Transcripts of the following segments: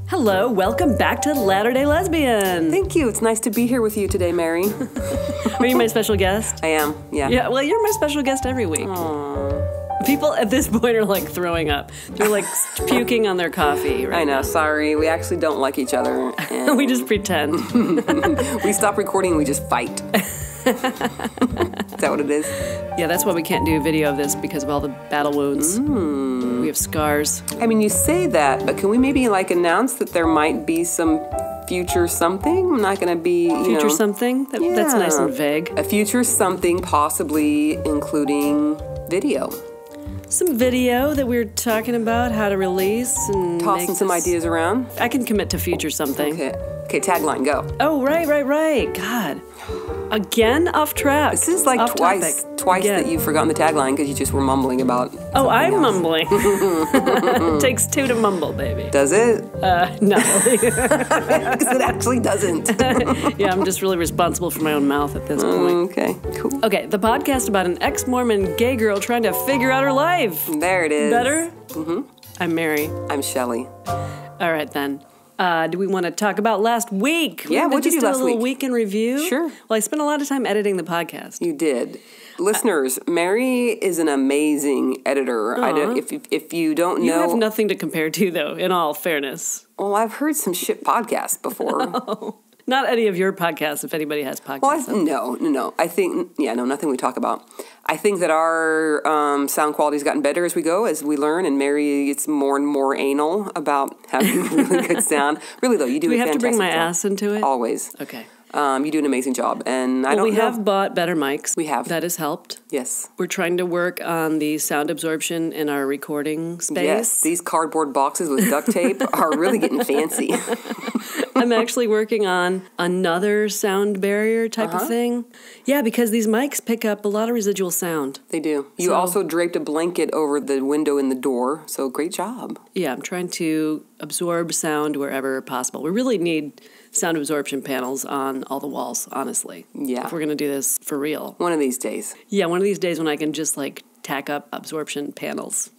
Hello, welcome back to Latter-day Lesbian. Thank you. It's nice to be here with you today, Mary. Are you my special guest? I am, yeah. Yeah, well, you're my special guest every week. Aww. People at this point are like throwing up. They're like puking on their coffee right I know, now. sorry. We actually don't like each other. And We just pretend. we stop recording and we just fight. Is that what it is? Yeah, that's why we can't do a video of this because of all the battle wounds. We have scars. I mean, you say that, but can we maybe announce that there might be some future something? I'm not going to be, Future something? That's nice and vague. A future something, possibly including video. Some video that we were talking about, how to release and Tossing some ideas around. I can commit to future something. Okay, tagline, go. Oh, right. God. Again, off track. This is like Off twice Again. that you've forgotten the tagline because you just were mumbling about Oh, I'm else. mumbling. It takes two to mumble, baby. Does it? No. Because it actually doesn't. Yeah, I'm just really responsible for my own mouth at this point. Okay, cool. Okay, the podcast about an ex-Mormon gay girl trying to figure out her life. There it is. Better? Mm-hmm. I'm Mary. I'm Shelley. All right, then. Do we want to talk about last week? Yeah, what'd you do last a little week? week in review? Sure. Well, I spent a lot of time editing the podcast. You did. Listeners, Mary is an amazing editor. If you don't know... You have nothing to compare to, though, in all fairness. Well, I've heard some shit podcasts before. Oh, not any of your podcasts, if anybody has podcasts. Well, no. I think, nothing we talk about. I think that our sound quality's gotten better as we go, as we learn, and Mary gets more and more anal about having really good sound. Really, though, you do a fantastic job. Do we have to bring my ass into it? Always. Okay. You do an amazing job, and We have bought better mics. We have. That has helped. Yes. We're trying to work on the sound absorption in our recording space. Yes, these cardboard boxes with duct tape are really getting fancy. I'm actually working on another sound barrier type of thing. Yeah, because these mics pick up a lot of residual sound. They do. You also draped a blanket over the window in the door, so great job. Yeah, I'm trying to absorb sound wherever possible. We really need sound absorption panels on all the walls, honestly. Yeah. If we're going to do this for real. One of these days. Yeah, one of these days when I can just tack up absorption panels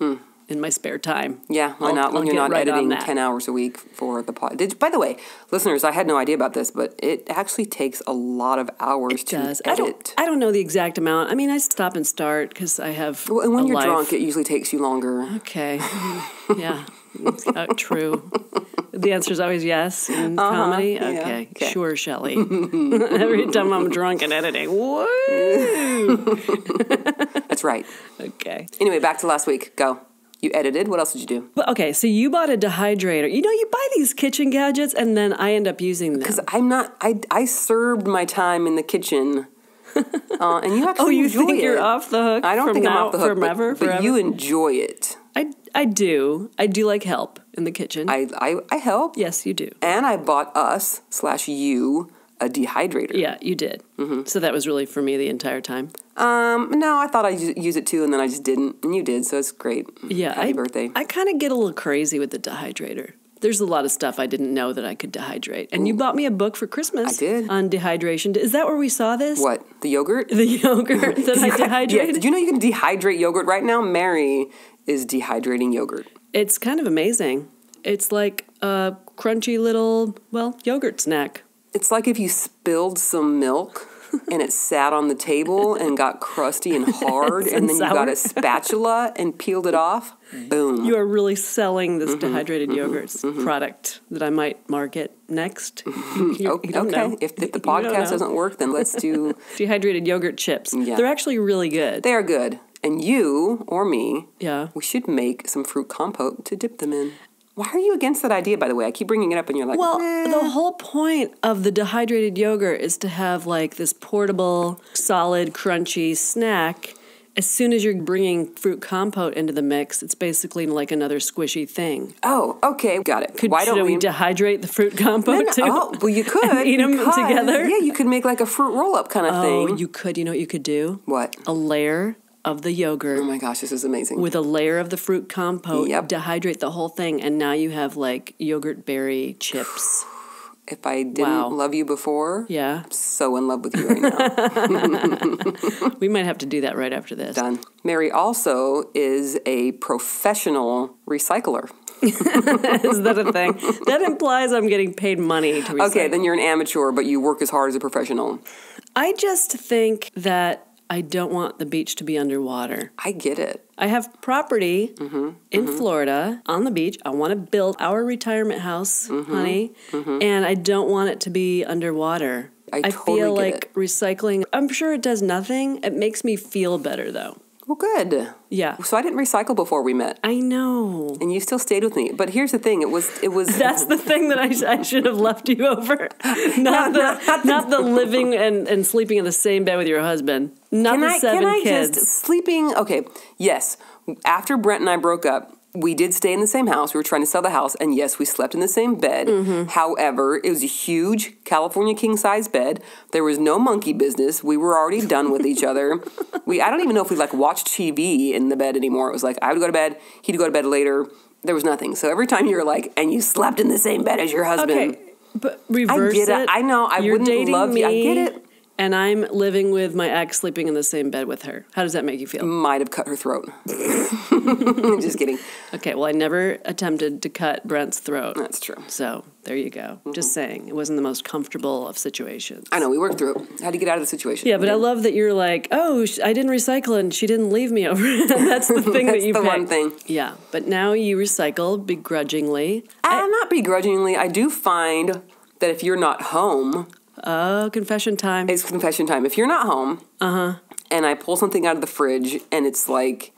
in my spare time. Yeah, why not? When I'll you're get not right on editing that. 10 hours a week for the pod. By the way, listeners, I had no idea about this, but it actually takes a lot of hours to edit. I don't know the exact amount. I mean, I stop and start because I have Well, and when a you're life. drunk, it usually takes you longer. Okay. Yeah. True. The answer is always yes in comedy. Yeah. Okay. Okay. Sure, Shelley. Every time I'm drunk and editing. Woo! That's right. Okay. Anyway, back to last week. Go. You edited. What else did you do? Well, okay, so you bought a dehydrator. You buy these kitchen gadgets and then I end up using them. Because I'm not, I served my time in the kitchen. And you actually you enjoy think it. you're off the hook? I don't think I'm off the hook, forever. but you enjoy it. I do. I do like help in the kitchen. I help. Yes, you do. And I bought us/you a dehydrator. Yeah, you did. Mm-hmm. So that was really for me the entire time. No, I thought I'd use it too, and then I just didn't. And you did, so it's great. Yeah. Happy birthday. I kind of get a little crazy with the dehydrator. There's a lot of stuff I didn't know that I could dehydrate. And you bought me a book for Christmas. I did. On dehydration. Is that where we saw this? What? The yogurt? The yogurt that I dehydrated? Yeah. Did you know you can dehydrate yogurt? Right now, Mary is dehydrating yogurt. It's kind of amazing. It's like a crunchy little, yogurt snack. It's like if you spilled some milk and it sat on the table and got crusty and hard, and then you got a spatula and peeled it off. Boom. You are really selling this dehydrated yogurts product that I might market next. You don't know. If the podcast doesn't work, then let's do... Dehydrated yogurt chips. Yeah. They're actually really good. They are good. And you, or me, Yeah. we should make some fruit compote to dip them in. Why are you against that idea, by the way? I keep bringing it up and you're like, Well, nah. the whole point of the dehydrated yogurt is to have this portable, solid, crunchy snack. As soon as you're bringing fruit compote into the mix, it's basically like another squishy thing. Oh, okay, got it. Why Should don't we dehydrate the fruit compote too? Oh, well, you could. Eat them together? Yeah, you could make like a fruit roll-up kind of thing. Oh, you could. You know what you could do? What? A layer of the yogurt. Oh my gosh, this is amazing. With a layer of the fruit compote, Yep. dehydrate the whole thing, and now you have yogurt berry chips. If I didn't love you before, Yeah. I'm so in love with you right now. We might have to do that right after this. Done. Mary also is a professional recycler. Is that a thing? That implies I'm getting paid money to recycle. Okay, then you're an amateur, but you work as hard as a professional. I just think that I don't want the beach to be underwater. I get it. I have property in Florida on the beach. I want to build our retirement house, honey, and I don't want it to be underwater. I totally feel get like it. recycling, I'm sure it does nothing. It makes me feel better, though. Well, good. Yeah. So I didn't recycle before we met. I know. And you still stayed with me. But here's the thing. It was. That's the thing that I should have left you over. Not the living and sleeping in the same bed with your husband. Not the 7 kids. Just sleeping? Okay. Yes. After Brent and I broke up, we did stay in the same house. We were trying to sell the house. And yes, we slept in the same bed. However, it was a huge California king-size bed. There was no monkey business. We were already done with each other. I don't even know if we watched TV in the bed anymore. It was like I would go to bed. He'd go to bed later. There was nothing. So every time you were like, and you slept in the same bed as your husband. Okay, but reverse I get it. I know. I You're wouldn't love me, you. I get it. And I'm living with my ex, sleeping in the same bed with her. How does that make you feel? Might have cut her throat. Just kidding. Okay, well, I never attempted to cut Brent's throat. That's true. So there you go. Just saying. It wasn't the most comfortable of situations. I know. We worked through it. Had to get out of the situation. Yeah, but I love that you're like, oh, I didn't recycle and she didn't leave me over. That's the thing that you That's the picked. one thing. Yeah, but now you recycle begrudgingly. Not begrudgingly. I do find that if you're not home... Oh, confession time. It's confession time. If you're not home, and I pull something out of the fridge, and it's like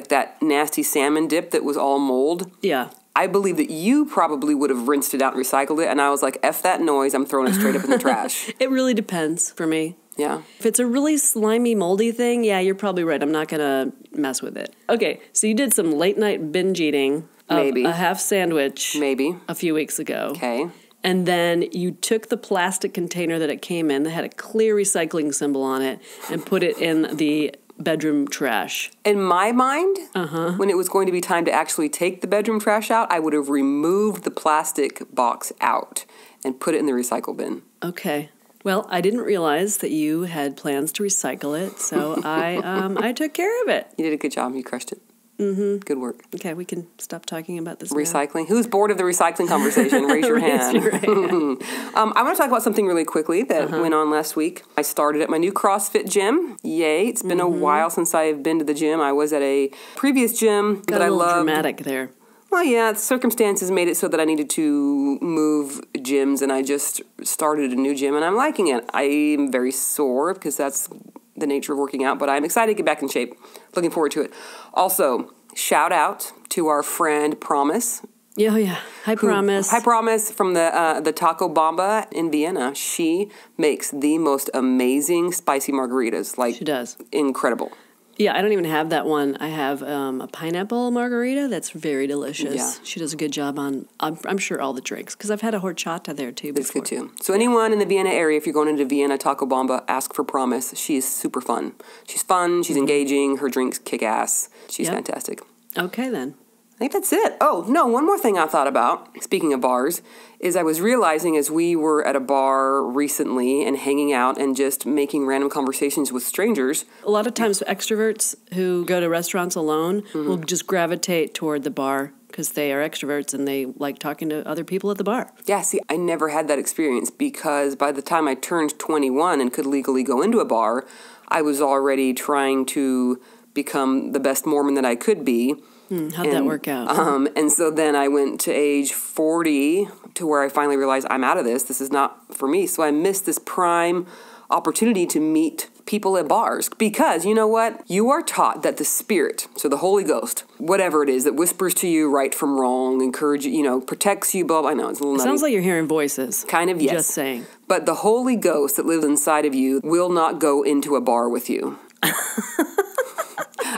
that nasty salmon dip that was all mold. Yeah. I believe that you probably would have rinsed it out and recycled it, and I was like, F that noise, I'm throwing it straight up in the trash. It really depends for me. Yeah. If it's a really slimy, moldy thing, yeah, you're probably right. I'm not going to mess with it. Okay, so you did some late night binge eating of Maybe. a half sandwich Maybe. a few weeks ago. Okay. And then you took the plastic container that it came in that had a clear recycling symbol on it and put it in the bedroom trash. In my mind, when it was going to be time to actually take the bedroom trash out, I would have removed the plastic box out and put it in the recycle bin. Okay. Well, I didn't realize that you had plans to recycle it, so I took care of it. You did a good job. You crushed it. Mm-hmm. Good work. Okay, we can stop talking about this Recycling. Who's bored of the recycling conversation? Raise your hand. Raise your hand. I want to talk about something really quickly that went on last week. I started at my new CrossFit gym. Yay. It's been a while since I've been to the gym. I was at a previous gym that I loved. Got a little dramatic there. Well, yeah, circumstances made it so that I needed to move gyms, and I just started a new gym, and I'm liking it. I'm very sore because that's the nature of working out, but I'm excited to get back in shape. Looking forward to it. Also, shout out to our friend Promise. Yeah, yeah. Hi, Promise. Hi, Promise from the Taco Bomba in Vienna. She makes the most amazing spicy margaritas. She does. Incredible. Yeah, I don't even have that one. I have a pineapple margarita that's very delicious. Yeah. She does a good job on, I'm sure, all the drinks, because I've had a horchata there, too, before. It's good, too. So anyone in the Vienna area, if you're going into Vienna Taco Bomba, ask for Promise. She is super fun. She's fun. She's engaging. Her drinks kick ass. She's fantastic. Okay, then. I think that's it. Oh, no, one more thing I thought about, speaking of bars, is I was realizing as we were at a bar recently and hanging out and just making random conversations with strangers. A lot of times extroverts who go to restaurants alone will just gravitate toward the bar because they are extroverts and they like talking to other people at the bar. Yeah, see, I never had that experience because by the time I turned 21 and could legally go into a bar, I was already trying to become the best Mormon that I could be. How'd that work out? And so then I went to age 40 to where I finally realized I'm out of this. This is not for me. So I missed this prime opportunity to meet people at bars because, you know what? You are taught that the Spirit, so the Holy Ghost, whatever it is that whispers to you right from wrong, encourages, protects you, blah, blah. I know, it's a little nutty. Sounds like you're hearing voices. Kind of, yes. Just saying. But the Holy Ghost that lives inside of you will not go into a bar with you.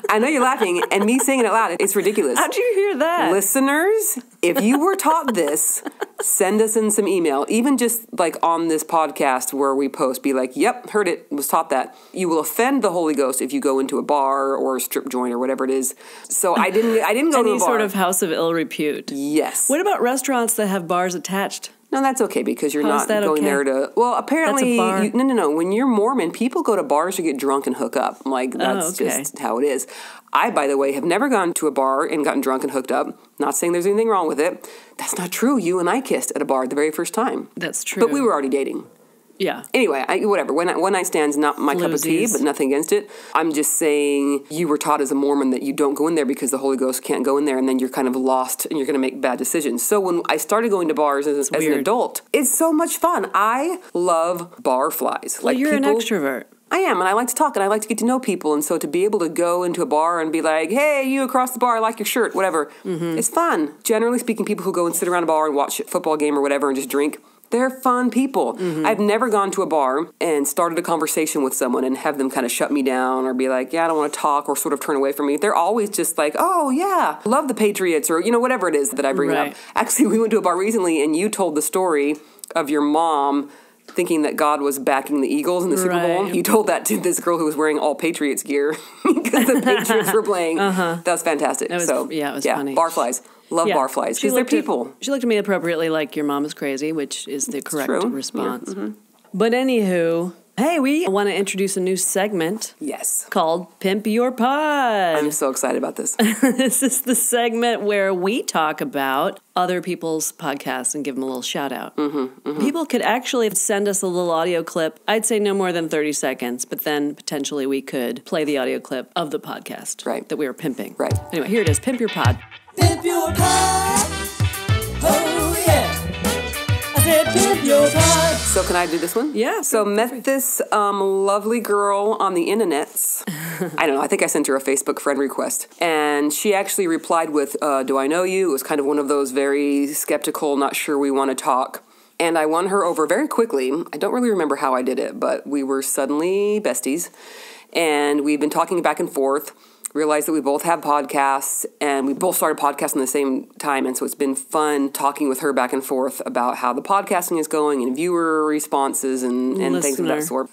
I know you're laughing, and me saying it out loud, it's ridiculous. How'd you hear that? Listeners, if you were taught this, send us in some email. Even just like on this podcast where we post, be like, yep, heard it, was taught that. You will offend the Holy Ghost if you go into a bar or a strip joint or whatever it is. So I didn't go to a bar. Any sort of house of ill repute. Yes. What about restaurants that have bars attached? No, that's okay because you're How's not that going okay? there to... Well, apparently... That's a bar. No. When you're Mormon, people go to bars to get drunk and hook up. Like, that's just how it is. I, by the way, have never gone to a bar and gotten drunk and hooked up. Not saying there's anything wrong with it. That's not true. You and I kissed at a bar the very first time. That's true. But we were already dating. Yeah. Anyway, whatever. One night stand's not my cup of tea, Floozies. but nothing against it. I'm just saying you were taught as a Mormon that you don't go in there because the Holy Ghost can't go in there, and then you're kind of lost and you're going to make bad decisions. So when I started going to bars as an adult, it's so much fun. I love bar flies. Well, you're an extrovert. I am, and I like to talk, and I like to get to know people, and so to be able to go into a bar and be like, hey, you across the bar, I like your shirt, whatever, it's fun. Generally speaking, people who go and sit around a bar and watch a football game or whatever and just drink, they're fun people. I've never gone to a bar and started a conversation with someone and have them kind of shut me down or be like, yeah, I don't want to talk, or sort of turn away from me. They're always just like, oh, yeah, love the Patriots, or, whatever it is that I bring up. Actually, we went to a bar recently, and you told the story of your mom thinking that God was backing the Eagles in the Super Bowl. You told that to this girl who was wearing all Patriots gear because the Patriots were playing. That was fantastic. It was funny. Barflies. Love barflies because they're people. She looked at me appropriately like your mom is crazy, which is the correct response. Yeah. But anywho, hey, we want to introduce a new segment. Yes. Called Pimp Your Pod. I'm so excited about this. This is the segment where we talk about other people's podcasts and give them a little shout out. People could actually send us a little audio clip. I'd say no more than 30 seconds, but then potentially we could play the audio clip of the podcast that we were pimping. Right. Anyway, here it is. Pimp Your Pod. Pimp your pod. Oh, yeah. I said pimp your pod. So can I do this one? Yeah. So met this lovely girl on the internets. I don't know. I think I sent her a Facebook friend request. And she actually replied with, do I know you? It was kind of one of those very skeptical, not sure we want to talk. And I won her over very quickly. I don't really remember how I did it, but we were suddenly besties. And we've been talking back and forth. Realized that we both have podcasts, and we both started podcasting at the same time, and so it's been fun talking with her back and forth about how the podcasting is going and viewer responses and things of that sort.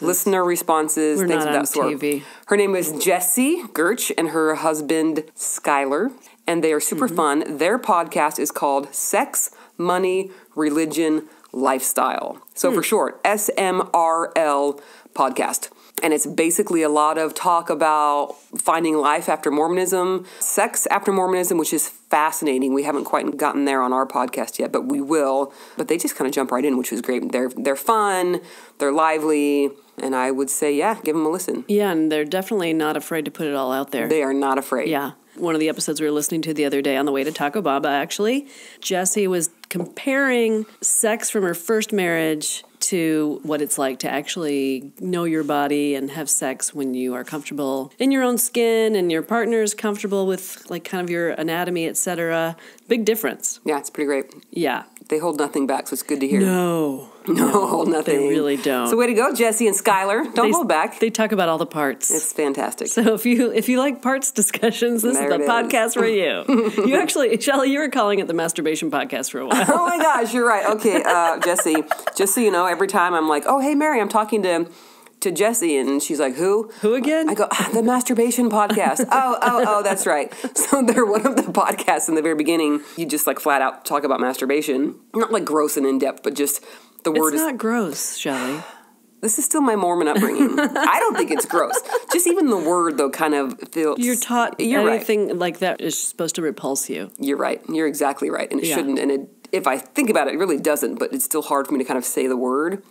Listener responses, We're things not of that on sort. TV. Her name is Jessie Gertch and her husband Skylar, and they are super fun. Their podcast is called Sex, Money, Religion, Lifestyle. So for short, SMRL Podcast. And it's basically a lot of talk about finding life after Mormonism, sex after Mormonism, which is fascinating. We haven't quite gotten there on our podcast yet, but we will. But they just kind of jump right in, which was great. They're fun, they're lively, and I would say, yeah, give them a listen. Yeah, and they're definitely not afraid to put it all out there. They are not afraid. Yeah. One of the episodes we were listening to the other day on the way to Taco Baba, actually, Jessie was comparing sex from her first marriage to what it's like to actually know your body and have sex when you are comfortable in your own skin and your partner is comfortable with like kind of your anatomy, etc. Big difference. Yeah, it's pretty great. Yeah. They hold nothing back, so it's good to hear. No, hold nothing. They really don't. So way to go, Jessie and Skylar. Don't hold back. They talk about all the parts. It's fantastic. So if you like parts discussions, this is the podcast for you. You actually, Shelley, you were calling it the Masturbation Podcast for a while. Oh my gosh, you're right. Okay, Jessie, just so you know, every time I'm like, oh, hey, Mary, I'm talking to Jessie, and she's like, who? Who again? I go, the Masturbation Podcast. Oh, that's right. So they're one of the podcasts in the very beginning. You just like flat out talk about masturbation. Not like gross and in-depth, but just the word is... It's not gross, Shelley. This is still my Mormon upbringing. I don't think it's gross. Just even the word, though, kind of feels... You're taught anything like that is supposed to repulse you. You're right. You're exactly right. And it shouldn't. And if I think about it, it really doesn't. But it's still hard for me to kind of say the word.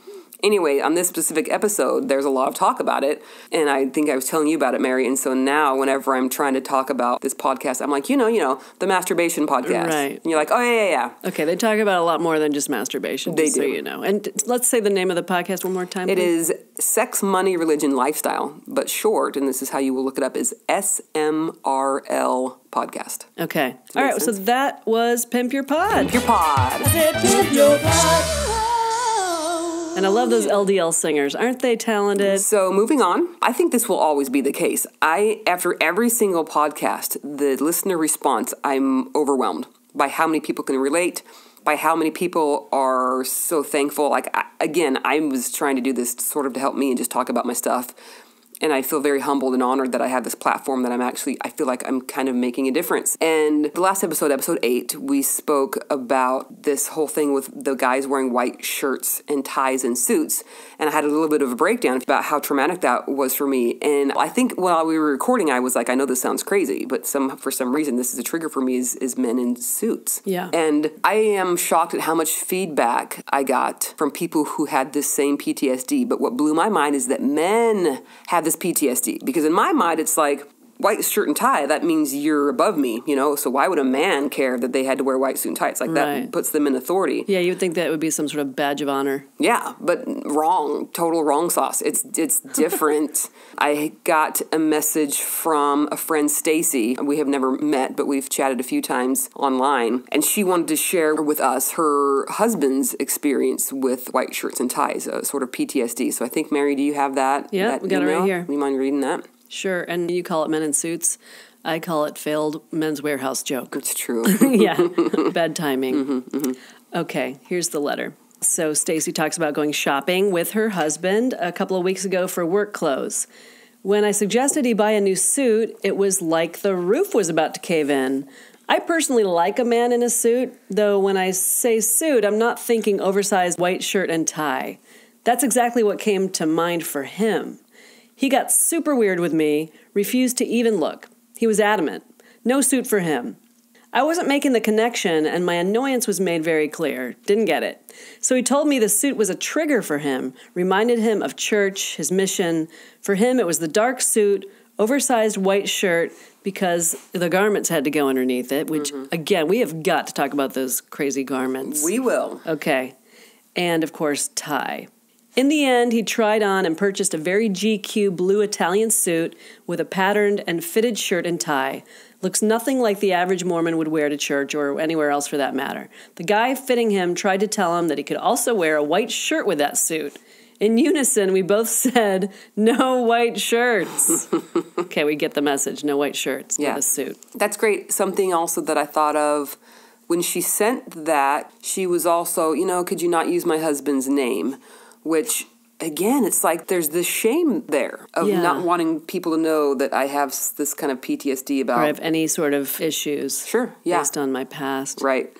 Anyway, on this specific episode, there's a lot of talk about it. And I think I was telling you about it, Mary. And so now whenever I'm trying to talk about this podcast, I'm like, you know, the Masturbation Podcast. Right. And you're like, oh, yeah. Okay, they talk about a lot more than just masturbation. They do. So you know. And let's say the name of the podcast one more time. It is Sex, Money, Religion, Lifestyle. But short, and this is how you will look it up, is SMRL Podcast. Okay. All right, so that was Pimp Your Pod. Pimp Your Pod. I said pimp your pod. And I love those LDL singers. Aren't they talented? So moving on, I think this will always be the case. After every single podcast, the listener response, I'm overwhelmed by how many people can relate, by how many people are so thankful. Like, I was trying to do this sort of to help me and just talk about my stuff. And I feel very humbled and honored that I have this platform that I feel like I'm kind of making a difference. And the last episode 8, we spoke about this whole thing with the guys wearing white shirts and ties and suits. And I had a little bit of a breakdown about how traumatic that was for me. And I think while we were recording, I was like, I know this sounds crazy, but for some reason, this is a trigger for me is men in suits. Yeah. And I am shocked at how much feedback I got from people who had this same PTSD. But what blew my mind is that men have this PTSD, because in my mind it's like, white shirt and tie, that means you're above me, so why would a man care that they had to wear white suit and tie? It's like that puts them in authority. Yeah, you would think that would be some sort of badge of honor. Yeah, but wrong, total wrong sauce. It's different. I got a message from a friend, Stacy. We have never met, but we've chatted a few times online, and she wanted to share with us her husband's experience with white shirts and ties, a sort of PTSD. So I think, Mary, do you have that? Yeah, we got it right here. Do you mind reading that? Sure, and you call it men in suits. I call it failed men's warehouse joke. It's true. Yeah, bad timing. Okay, here's the letter. So Stacy talks about going shopping with her husband a couple of weeks ago for work clothes. When I suggested he buy a new suit, it was like the roof was about to cave in. I personally like a man in a suit, though when I say suit, I'm not thinking oversized white shirt and tie. That's exactly what came to mind for him. He got super weird with me, refused to even look. He was adamant. No suit for him. I wasn't making the connection, and my annoyance was made very clear. Didn't get it. So he told me the suit was a trigger for him, reminded him of church, his mission. For him, it was the dark suit, oversized white shirt, because the garments had to go underneath it, which, again, we have got to talk about those crazy garments. We will. Okay. And, of course, tie. In the end, he tried on and purchased a very GQ blue Italian suit with a patterned and fitted shirt and tie. Looks nothing like the average Mormon would wear to church or anywhere else for that matter. The guy fitting him tried to tell him that he could also wear a white shirt with that suit. In unison, we both said, no white shirts. Okay, we get the message. No white shirts with a suit. That's great. Something also that I thought of when she sent that, she was also, could you not use my husband's name? Which, again, it's like there's this shame there of not wanting people to know that I have this kind of PTSD about... Or I have any sort of issues. Sure, yeah. Based on my past. Right.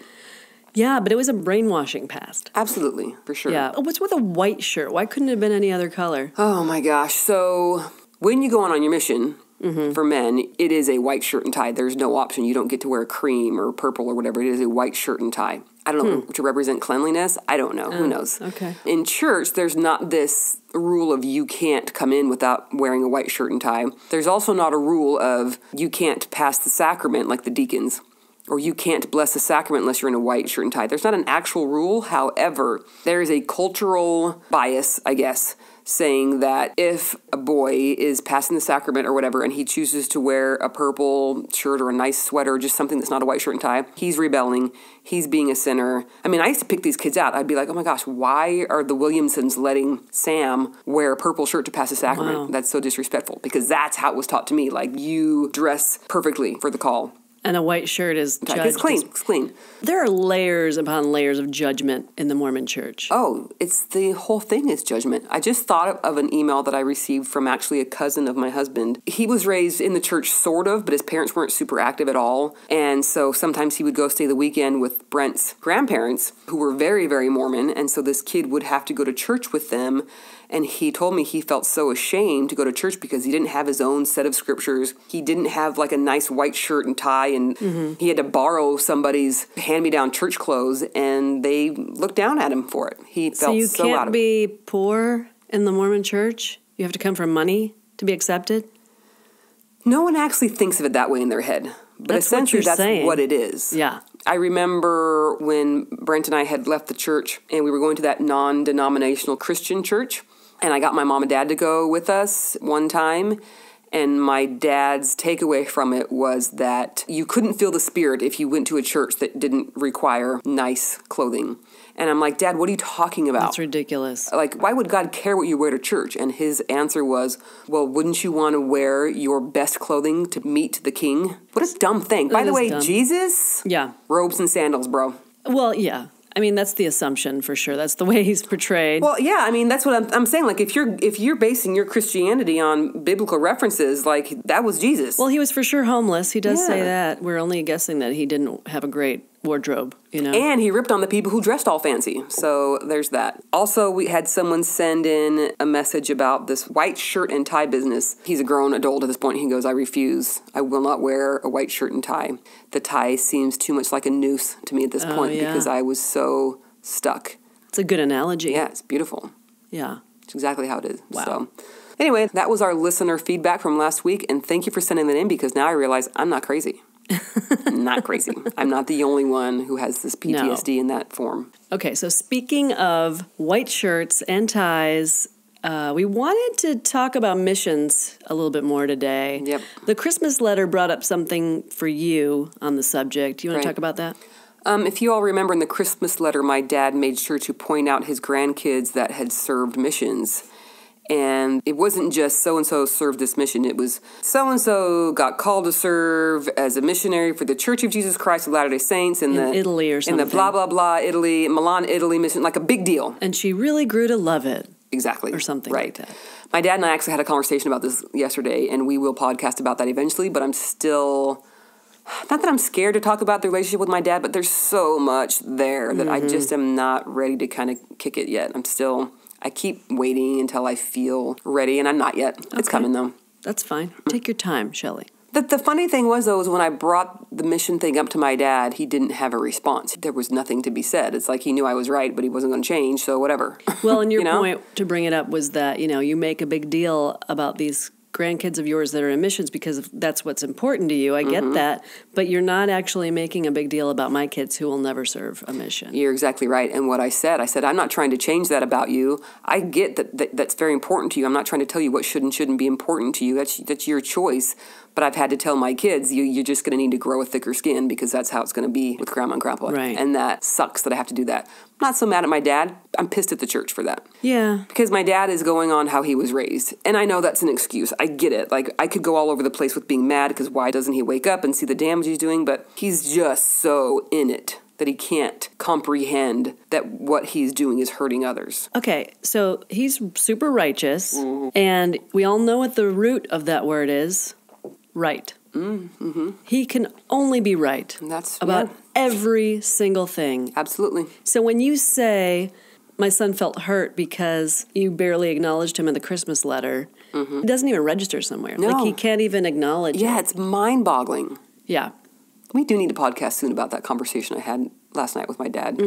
Yeah, but it was a brainwashing past. Absolutely, for sure. Yeah. What's with a white shirt? Why couldn't it have been any other color? Oh, my gosh. So when you go on your mission... For men, it is a white shirt and tie. There's no option. You don't get to wear cream or purple or whatever. It is a white shirt and tie. I don't know, to represent cleanliness? I don't know. Who knows? Okay. In church, there's not this rule of you can't come in without wearing a white shirt and tie. There's also not a rule of you can't pass the sacrament like the deacons, or you can't bless the sacrament unless you're in a white shirt and tie. There's not an actual rule. However, there is a cultural bias, I guess, saying that if a boy is passing the sacrament or whatever and he chooses to wear a purple shirt or a nice sweater, just something that's not a white shirt and tie, he's rebelling, he's being a sinner. I mean, I used to pick these kids out. I'd be like, oh my gosh, why are the Williamsons letting Sam wear a purple shirt to pass the sacrament? Wow. That's so disrespectful, because that's how it was taught to me. Like, you dress perfectly for the call. And a white shirt is judged. It's clean. It's clean. There are layers upon layers of judgment in the Mormon church. Oh, it's the whole thing is judgment. I just thought of an email that I received from actually a cousin of my husband. He was raised in the church, sort of, but his parents weren't super active at all. And so sometimes he would go stay the weekend with Brent's grandparents, who were very, very Mormon. And so this kid would have to go to church with them. And he told me he felt so ashamed to go to church because he didn't have his own set of scriptures. He didn't have like a nice white shirt and tie, and he had to borrow somebody's hand-me-down church clothes, and they looked down at him for it. He felt so out of it. So you can't be poor in the Mormon church? You have to come from money to be accepted? No one actually thinks of it that way in their head. But essentially, that's what it is. Yeah. I remember when Brent and I had left the church, and we were going to that non-denominational Christian church. And I got my mom and dad to go with us one time, and my dad's takeaway from it was that you couldn't feel the spirit if you went to a church that didn't require nice clothing. And I'm like, Dad, what are you talking about? That's ridiculous. Like, why would God care what you wear to church? And his answer was, well, wouldn't you want to wear your best clothing to meet the king? What a dumb thing. By the way, dumb. Jesus? Yeah. Robes and sandals, bro. Well, yeah. I mean, that's the assumption for sure. That's the way he's portrayed. Well, yeah, I mean, that's what I'm saying. Like, if you're basing your Christianity on biblical references, like, that was Jesus. Well, he was for sure homeless. He does say Yeah. that. We're only guessing that he didn't have a great wardrobe, you know? And he ripped on the people who dressed all fancy. So there's that. Also, we had someone send in a message about this white shirt and tie business. He's a grown adult at this point. He goes, I refuse. I will not wear a white shirt and tie. The tie seems too much like a noose to me at this point because I was so stuck. It's a good analogy. Yeah, it's beautiful. Yeah. It's exactly how it is. Wow. So anyway, that was our listener feedback from last week. And thank you for sending that in because now I realize I'm not crazy. Not crazy. I'm not the only one who has this PTSD in that form. Okay, so speaking of white shirts and ties, we wanted to talk about missions a little bit more today. Yep. The Christmas letter brought up something for you on the subject. Do you want to talk about that? If you all remember in the Christmas letter, my dad made sure to point out his grandkids that had served missions. And it wasn't just so-and-so served this mission. It was so-and-so got called to serve as a missionary for the Church of Jesus Christ of Latter-day Saints in the Italy or something. In the blah, blah, blah, Italy, Milan, Italy mission, like a big deal. And she really grew to love it. Exactly. Or something like that. My dad and I actually had a conversation about this yesterday, and we will podcast about that eventually, but I'm still... Not that I'm scared to talk about the relationship with my dad, but there's so much there that I just am not ready to kind of kick it yet. I keep waiting until I feel ready, and I'm not yet. Okay. It's coming, though. That's fine. Take your time, Shelley. The funny thing was, though, is when I brought the mission thing up to my dad, he didn't have a response. There was nothing to be said. It's like he knew I was right, but he wasn't going to change, so whatever. Well, and your point to bring it up was that, you make a big deal about these grandkids of yours that are in missions because that's what's important to you. I get that. But you're not actually making a big deal about my kids who will never serve a mission. You're exactly right. And what I said, I'm not trying to change that about you. I get that's very important to you. I'm not trying to tell you what should and shouldn't be important to you. That's your choice. But I've had to tell my kids, you're just going to need to grow a thicker skin because that's how it's going to be with Grandma and Grandpa. Right. And that sucks that I have to do that. I'm not so mad at my dad. I'm pissed at the church for that. Yeah. Because my dad is going on how he was raised. And I know that's an excuse. I get it. Like, I could go all over the place with being mad because why doesn't he wake up and see the damage he's doing? But he's just so in it that he can't comprehend that what he's doing is hurting others. Okay, so he's super righteous, and we all know what the root of that word is. Right. Mm-hmm. He can only be right about every single thing. Absolutely. So when you say, my son felt hurt because you barely acknowledged him in the Christmas letter, it doesn't even register somewhere. No. Like he can't even acknowledge it. Yeah, it's mind-boggling. Yeah. We do need a podcast soon about that conversation I had last night with my dad.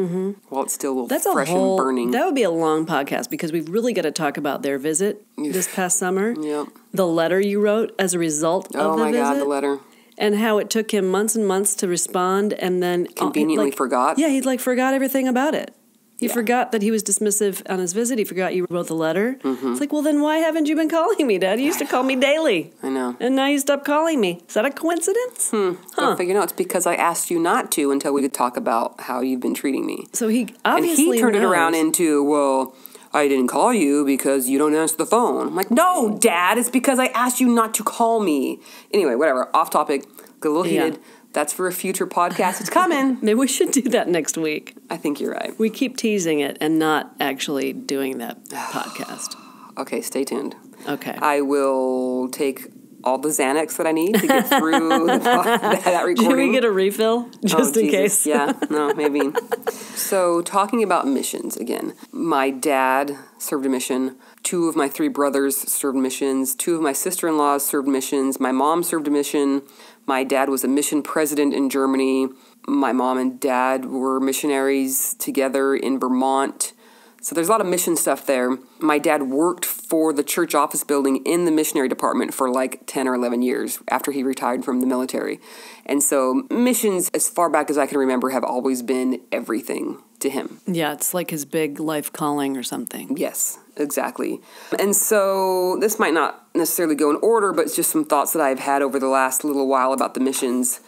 While it's still a little fresh and burning. That would be a long podcast because we've really got to talk about their visit this past summer. Yep. The letter you wrote as a result of the visit. Oh my God, the letter. And how it took him months and months to respond and then... Conveniently forgot. Yeah, he forgot everything about it. He forgot that he was dismissive on his visit. He forgot you wrote the letter. It's like, well, then why haven't you been calling me, Dad? You used to call me daily. I know. And now you stopped calling me. Is that a coincidence? I figure, no, it's because I asked you not to until we could talk about how you've been treating me. So he obviously And he turned knows. it around into, well, I didn't call you because you don't answer the phone. I'm like, no, Dad, it's because I asked you not to call me. Anyway, whatever, off topic, got a little heated. That's for a future podcast. It's coming. Maybe we should do that next week. I think you're right. We keep teasing it and not actually doing that podcast. Okay, stay tuned. Okay. I will take all the Xanax that I need to get through that recording. Should we get a refill just in case? Yeah, no, maybe. So, talking about missions again. My dad served a mission. 2 of my 3 brothers served missions. 2 of my sister-in-laws served missions. My mom served a mission. My dad was a mission president in Germany. My mom and dad were missionaries together in Vermont. So there's a lot of mission stuff there. My dad worked for the church office building in the missionary department for like 10 or 11 years after he retired from the military. And so missions, as far back as I can remember, have always been everything to him. Yeah, it's like his big life calling or something. Yes, exactly. And so this might not necessarily go in order, but it's just some thoughts that I've had over the last little while about the missions.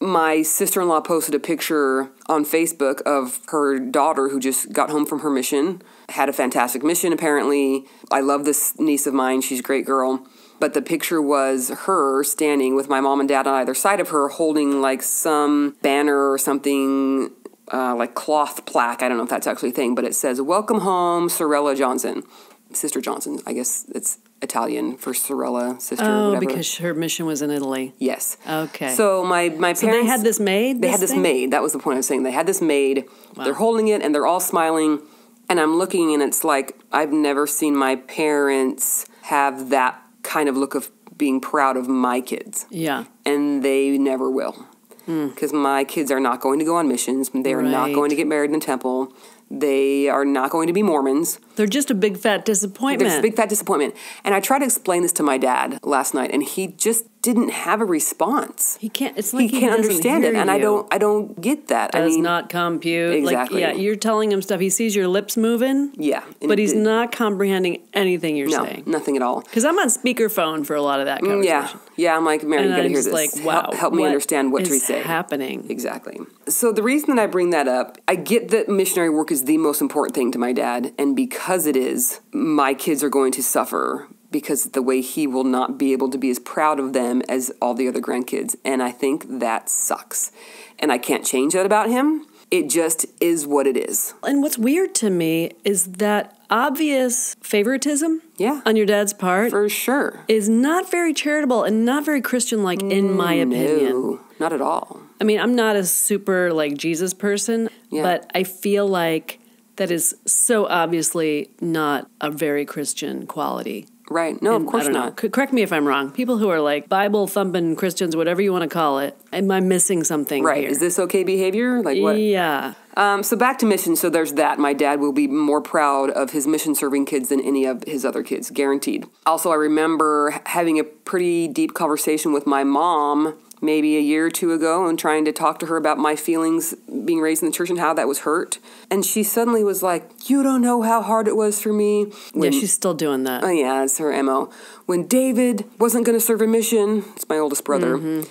My sister-in-law posted a picture on Facebook of her daughter who just got home from her mission, had a fantastic mission apparently. I love this niece of mine. She's a great girl. But the picture was her standing with my mom and dad on either side of her holding like some banner or something like cloth plaque. I don't know if that's actually a thing, but it says, "Welcome home, Sorella Johnson." Sister Johnson. I guess it's Italian for Sorella, sister, Oh, whatever. because her mission was in Italy. Yes. Okay. So my parents... So they had this made? They had this made. That was the point I was saying. They had this made. Wow. They're holding it, and they're all smiling. And I'm looking, and it's like, I've never seen my parents have that kind of look of being proud of my kids. Yeah. And they never will. Because my kids are not going to go on missions. They are not Right. going to get married in a temple. They are not going to be Mormons. They're just a big fat disappointment. There's a big fat disappointment. And I tried to explain this to my dad last night, and he just didn't have a response. He can't. It's like He can't doesn't understand it, hear and you. I don't get that. Does not compute. Exactly. Like, yeah, you're telling him stuff. He sees your lips moving. Yeah, and But he's not comprehending anything you're saying. nothing at all. Because I'm on speakerphone for a lot of that conversation. Yeah. I'm like, Mary, And you got to I'm hear just this. like, wow, help me understand what is we say. happening. Exactly. So the reason that I bring that up, I get that missionary work is the most important thing to my dad, and because it is, my kids are going to suffer because the way he will not be able to be as proud of them as all the other grandkids. And I think that sucks. And I can't change that about him. It just is what it is. And what's weird to me is that obvious favoritism on your dad's part For sure. is not very charitable and not very Christian-like, in my opinion. No, not at all. I mean, I'm not a super, like, Jesus person, Yeah. but I feel like that is so obviously not a very Christian quality. Right. No, And of course I don't not. know. Correct me if I'm wrong. People who are like Bible-thumping Christians, whatever you want to call it, am I missing something Right. here? Is this okay behavior? Like what? Yeah. So back to mission. So there's that. My dad will be more proud of his mission-serving kids than any of his other kids, guaranteed. Also, I remember having a pretty deep conversation with my mom maybe a year or two ago and trying to talk to her about my feelings being raised in the church and how that was hurt. And she suddenly was like, "You don't know how hard it was for me." Yeah, she's still doing that. Oh, yeah, it's her MO. When David wasn't going to serve a mission, it's my oldest brother,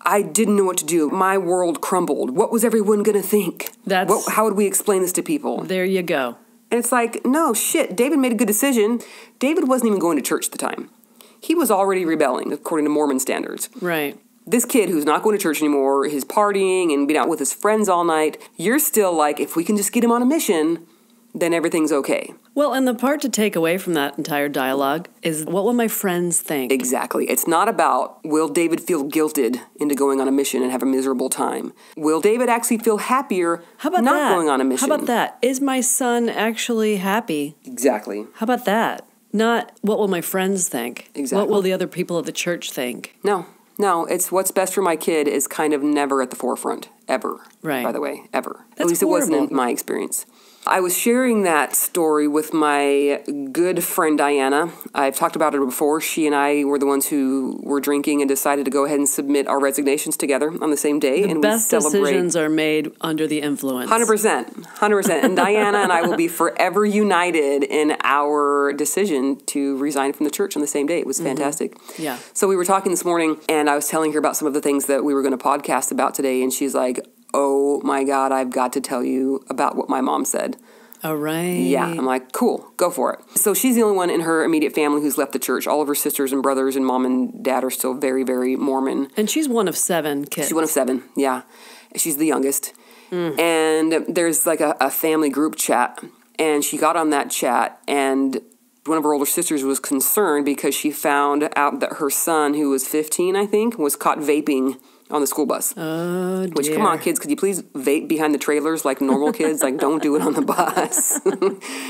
I didn't know what to do. My world crumbled. What was everyone going to think? How would we explain this to people? There you go. And it's like, no, shit, David made a good decision. David wasn't even going to church at the time. He was already rebelling, according to Mormon standards. Right. This kid who's not going to church anymore, he's partying and being out with his friends all night, you're still like, if we can just get him on a mission, then everything's okay. Well, and the part to take away from that entire dialogue is, what will my friends think? Exactly. It's not about, will David feel guilted into going on a mission and have a miserable time? Will David actually feel happier not going on a mission? How about that? Is my son actually happy? Exactly. How about that? Not, what will my friends think? Exactly. What will the other people of the church think? No, it's what's best for my kid is kind of never at the forefront, ever. Right. By the way, ever. That's At least it wasn't horrible. in my experience. I was sharing that story with my good friend Diana. I've talked about it before. She and I were the ones who were drinking and decided to go ahead and submit our resignations together on the same day. The best decisions are made under the influence. 100%. And Diana and I will be forever united in our decision to resign from the church on the same day. It was fantastic. Yeah. So we were talking this morning, and I was telling her about some of the things that we were going to podcast about today, and she's like, "Oh my God, I've got to tell you about what my mom said." All right. Yeah, I'm like, cool, go for it. So she's the only one in her immediate family who's left the church. All of her sisters and brothers and mom and dad are still very, very Mormon. And she's one of 7 kids. She's one of 7, yeah. She's the youngest. And there's like a family group chat, and she got on that chat, and one of her older sisters was concerned because she found out that her son, who was 15, I think, was caught vaping on the school bus. Oh, dear. Which, come on, kids, could you please vape behind the trailers like normal kids? Like, don't do it on the bus.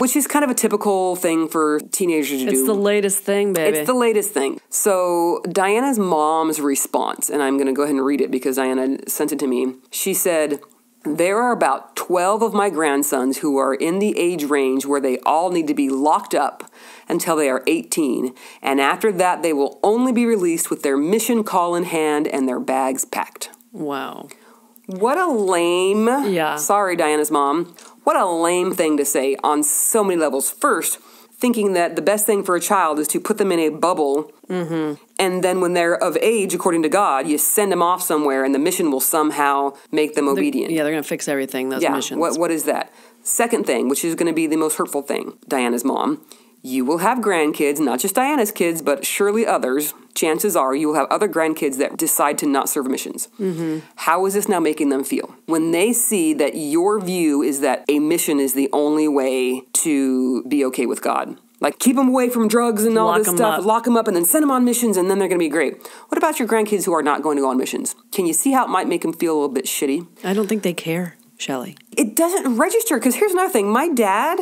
Which is kind of a typical thing for teenagers to do. It's the latest thing, baby. It's the latest thing. So Diana's mom's response, and I'm going to go ahead and read it because Diana sent it to me. She said, "There are about 12 of my grandsons who are in the age range where they all need to be locked up until they are 18, and after that they will only be released with their mission call in hand and their bags packed." Wow. What a lame, sorry Diana's mom, what a lame thing to say on so many levels. First, thinking that the best thing for a child is to put them in a bubble, and then when they're of age, according to God, you send them off somewhere and the mission will somehow make them obedient. They're going to fix everything, those missions. What is that? Second thing, which is going to be the most hurtful thing, Diana's mom, you will have grandkids, not just Diana's kids, but surely others. Chances are you will have other grandkids that decide to not serve missions. How is this now making them feel? When they see that your view is that a mission is the only way to be okay with God. Like, keep them away from drugs and all this stuff, lock them up, and then send them on missions, and then they're going to be great. What about your grandkids who are not going to go on missions? Can you see how it might make them feel a little bit shitty? I don't think they care, Shelley. It doesn't register, because here's another thing. My dad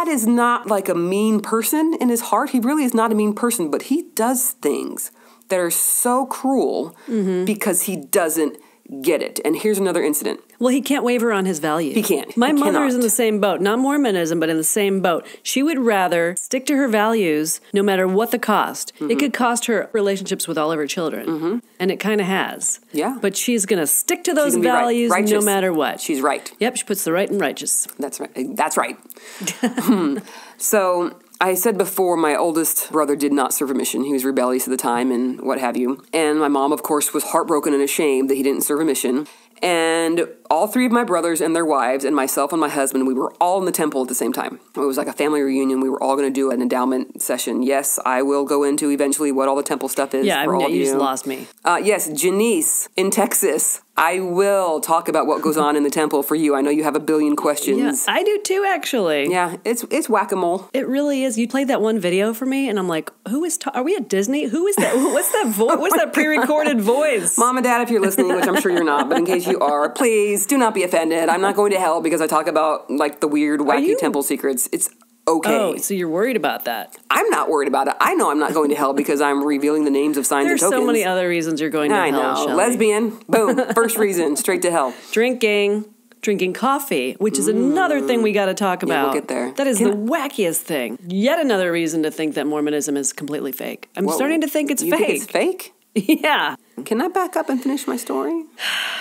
is not like a mean person in his heart. He really is not a mean person, but he does things that are so cruel because he doesn't get it. And here's another incident. Well, he can't waver on his values. He can't. My He mother cannot. is in the same boat. Not Mormonism, but in the same boat. She would rather stick to her values no matter what the cost. It could cost her relationships with all of her children. And it kind of has. Yeah. But she's going to stick to those gonna be values no righteous. matter what. She's right. Yep, she puts the right in righteous. That's right. That's right. So I said before, my oldest brother did not serve a mission. He was rebellious at the time and what have you. And my mom, of course, was heartbroken and ashamed that he didn't serve a mission. And all three of my brothers and their wives and myself and my husband, we were all in the temple at the same time. It was like a family reunion. We were all going to do an endowment session. Yes, I will go into eventually what all the temple stuff is for all of you. You just lost me. Yes, Janice in Texas. I will talk about what goes on in the temple for you. I know you have a billion questions. Yeah, I do too, actually. Yeah, it's whack-a-mole. It really is. You played that one video for me, and I'm like, who is, are we at Disney? Who is that? What's that voice? What's that pre-recorded voice? Mom and Dad, if you're listening, which I'm sure you're not, but in case you are, please do not be offended. I'm not going to hell because I talk about like the weird, wacky temple secrets. It's okay. Oh, so you're worried about that. I'm not worried about it. I know I'm not going to hell because I'm revealing the names of signs There's and tokens. so many other reasons you're going to I hell, know. Shelley. Lesbian. Boom. First reason. Straight to hell. Drinking coffee, which is another thing we got to talk about. Yeah, we'll get there. That is the wackiest thing. Yet another reason to think that Mormonism is completely fake. I'm starting to think it's you fake. Think it's fake? Yeah. Can I back up and finish my story?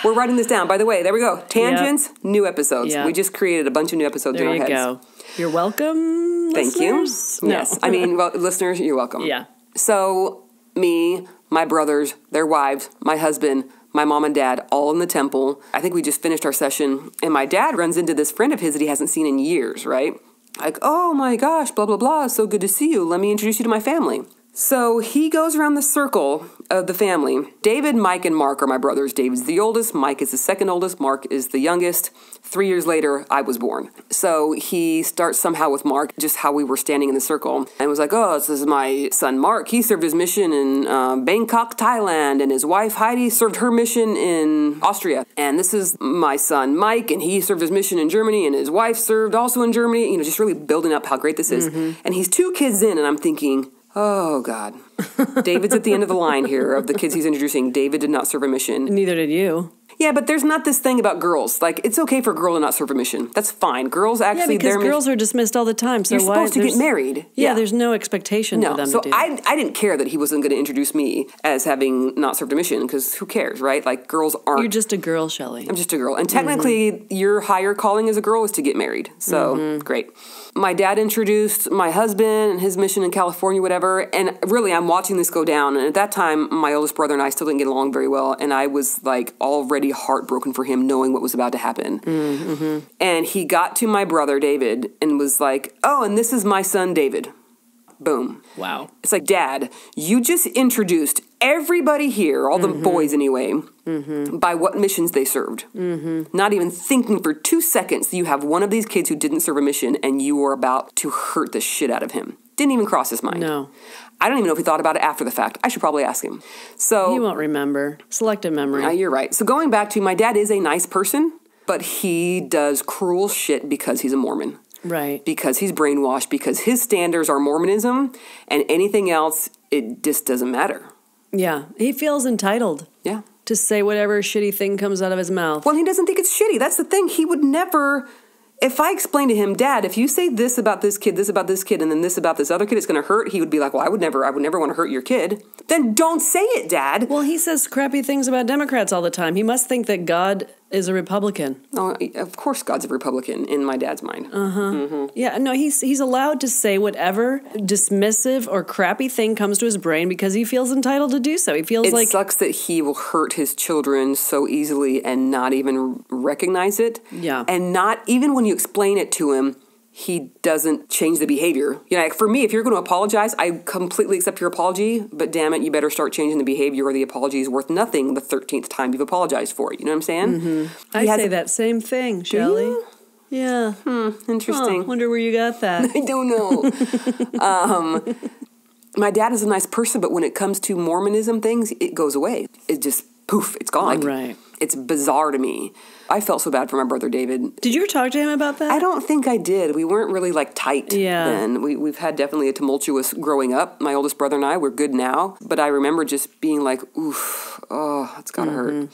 We're writing this down. By the way, there we go. Tangents, new episodes. Yep. We just created a bunch of new episodes in our heads. There you go. You're welcome, Thank listeners. you. No. Yes. I mean, well, listeners, you're welcome. Yeah. So, me, my brothers, their wives, my husband, my mom and dad, all in the temple. I think we just finished our session, and my dad runs into this friend of his that he hasn't seen in years, right? Like, oh my gosh, blah, blah, blah, so good to see you. Let me introduce you to my family. So he goes around the circle of the family. David, Mike, and Mark are my brothers. David's the oldest. Mike is the second oldest. Mark is the youngest. 3 years later, I was born. So he starts somehow with Mark, just how we were standing in the circle, and was like, oh, this is my son Mark. He served his mission in Bangkok, Thailand, and his wife Heidi served her mission in Austria. And this is my son Mike, and he served his mission in Germany, and his wife served also in Germany. You know, just really building up how great this is. And he's 2 kids in, and I'm thinking, oh, God. David's at the end of the line here of the kids he's introducing. David did not serve a mission. Neither did you. Yeah, but there's not this thing about girls. Like, it's okay for a girl to not serve a mission. That's fine. Girls actually... Yeah, because girls are dismissed all the time. So you're supposed to get married. Yeah, there's no expectation for them to do that. I didn't care that he wasn't going to introduce me as having not served a mission, because who cares, right? Like, girls aren't... You're just a girl, Shelley. I'm just a girl. And technically, your higher calling as a girl is to get married. So, great. My dad introduced my husband and his mission in California, whatever. And really, I'm watching this go down. And at that time, my oldest brother and I still didn't get along very well. And I was, like, already heartbroken for him knowing what was about to happen. And he got to my brother, David, and was like, oh, and this is my son, David. Boom. Wow. It's like, Dad, you just introduced everybody here, all the boys anyway, by what missions they served. Not even thinking for 2 seconds that you have one of these kids who didn't serve a mission and you are about to hurt the shit out of him. Didn't even cross his mind. No. I don't even know if he thought about it after the fact. I should probably ask him. So He won't remember. Selective memory. you're right. So going back to, my dad is a nice person, but he does cruel shit because he's a Mormon. Right. Because he's brainwashed, because his standards are Mormonism, and anything else, it just doesn't matter. Yeah. He feels entitled. Yeah. To say whatever shitty thing comes out of his mouth. Well, he doesn't think it's shitty. That's the thing. He would never... If I explained to him, Dad, if you say this about this kid, and then this about this other kid, it's going to hurt, he would be like, well, I would never want to hurt your kid. Then don't say it, Dad. Well, he says crappy things about Democrats all the time. He must think that God is a Republican. Oh, of course God's a Republican in my dad's mind. Yeah, no, he's allowed to say whatever dismissive or crappy thing comes to his brain because he feels entitled to do so. He feels It like... sucks that he will hurt his children so easily and not even recognize it. Yeah. And not, even when you explain it to him, he doesn't change the behavior. You know, like for me, if you're going to apologize, I completely accept your apology, but damn it, you better start changing the behavior or the apology is worth nothing the 13th time you've apologized for it. You know what I'm saying? Mm-hmm. I say that same thing, Shelley. Yeah. Interesting. Wonder where you got that. I don't know. My dad is a nice person, but when it comes to Mormonism things, it goes away. It just, poof, it's gone. Right. It's bizarre to me. I felt so bad for my brother David. Did you ever talk to him about that? I don't think I did. We weren't really like tight then. We've had definitely a tumultuous growing up. My oldest brother and I, we're good now. But I remember just being like, oof, oh, it's gotta hurt.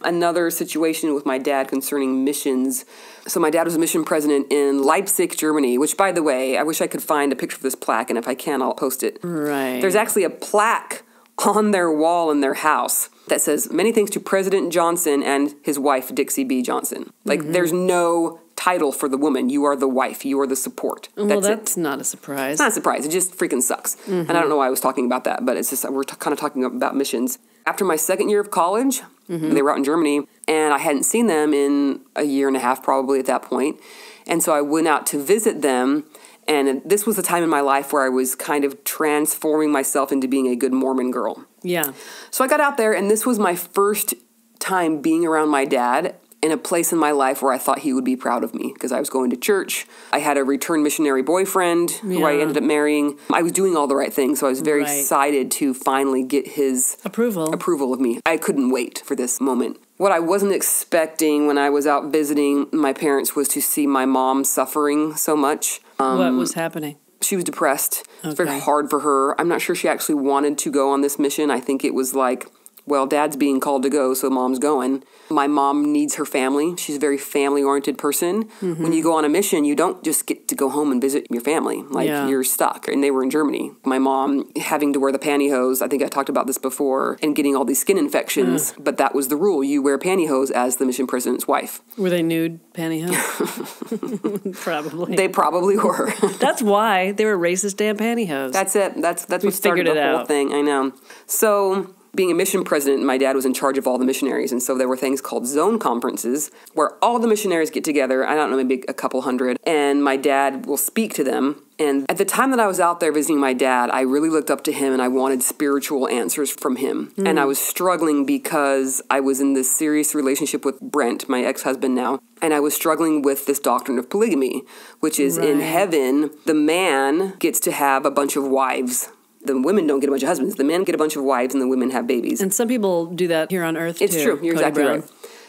Another situation with my dad concerning missions. So my dad was a mission president in Leipzig, Germany, which, by the way, I wish I could find a picture of this plaque, and if I can, I'll post it. Right. There's actually a plaque on their wall in their house that says, many thanks to President Johnson and his wife, Dixie B. Johnson. Like, there's no title for the woman. You are the wife. You are the support. Well, that's not a surprise. It's not a surprise. It just freaking sucks. And I don't know why I was talking about that, but it's just, we're kind of talking about missions. After my second year of college, they were out in Germany, and I hadn't seen them in a year and a half probably at that point. And so I went out to visit them, and this was a time in my life where I was kind of transforming myself into being a good Mormon girl. Yeah. So I got out there, and this was my first time being around my dad in a place in my life where I thought he would be proud of me because I was going to church. I had a returned missionary boyfriend who I ended up marrying. I was doing all the right things, so I was very excited to finally get his approval of me. I couldn't wait for this moment. What I wasn't expecting when I was out visiting my parents was to see my mom suffering so much. What was happening? She was depressed. It was very hard for her. I'm not sure she actually wanted to go on this mission. I think it was like, well, dad's being called to go, so mom's going. My mom needs her family. She's a very family-oriented person. When you go on a mission, you don't just get to go home and visit your family. Like, you're stuck. And they were in Germany. My mom having to wear the pantyhose, I think I talked about this before, and getting all these skin infections. But that was the rule. You wear pantyhose as the mission president's wife. Were they nude pantyhose? Probably. They probably were. That's why they were racist damn pantyhose. That's it. That's what started the whole thing. I know. So, being a mission president, my dad was in charge of all the missionaries, and so there were things called zone conferences where all the missionaries get together, I don't know, maybe a couple hundred, and my dad will speak to them. And at the time that I was out there visiting my dad, I really looked up to him and I wanted spiritual answers from him. And I was struggling because I was in this serious relationship with Brent, my ex-husband now, and I was struggling with this doctrine of polygamy, which is in heaven, the man gets to have a bunch of wives. The women don't get a bunch of husbands. The men get a bunch of wives and the women have babies. And some people do that here on Earth, It's true. You're exactly right.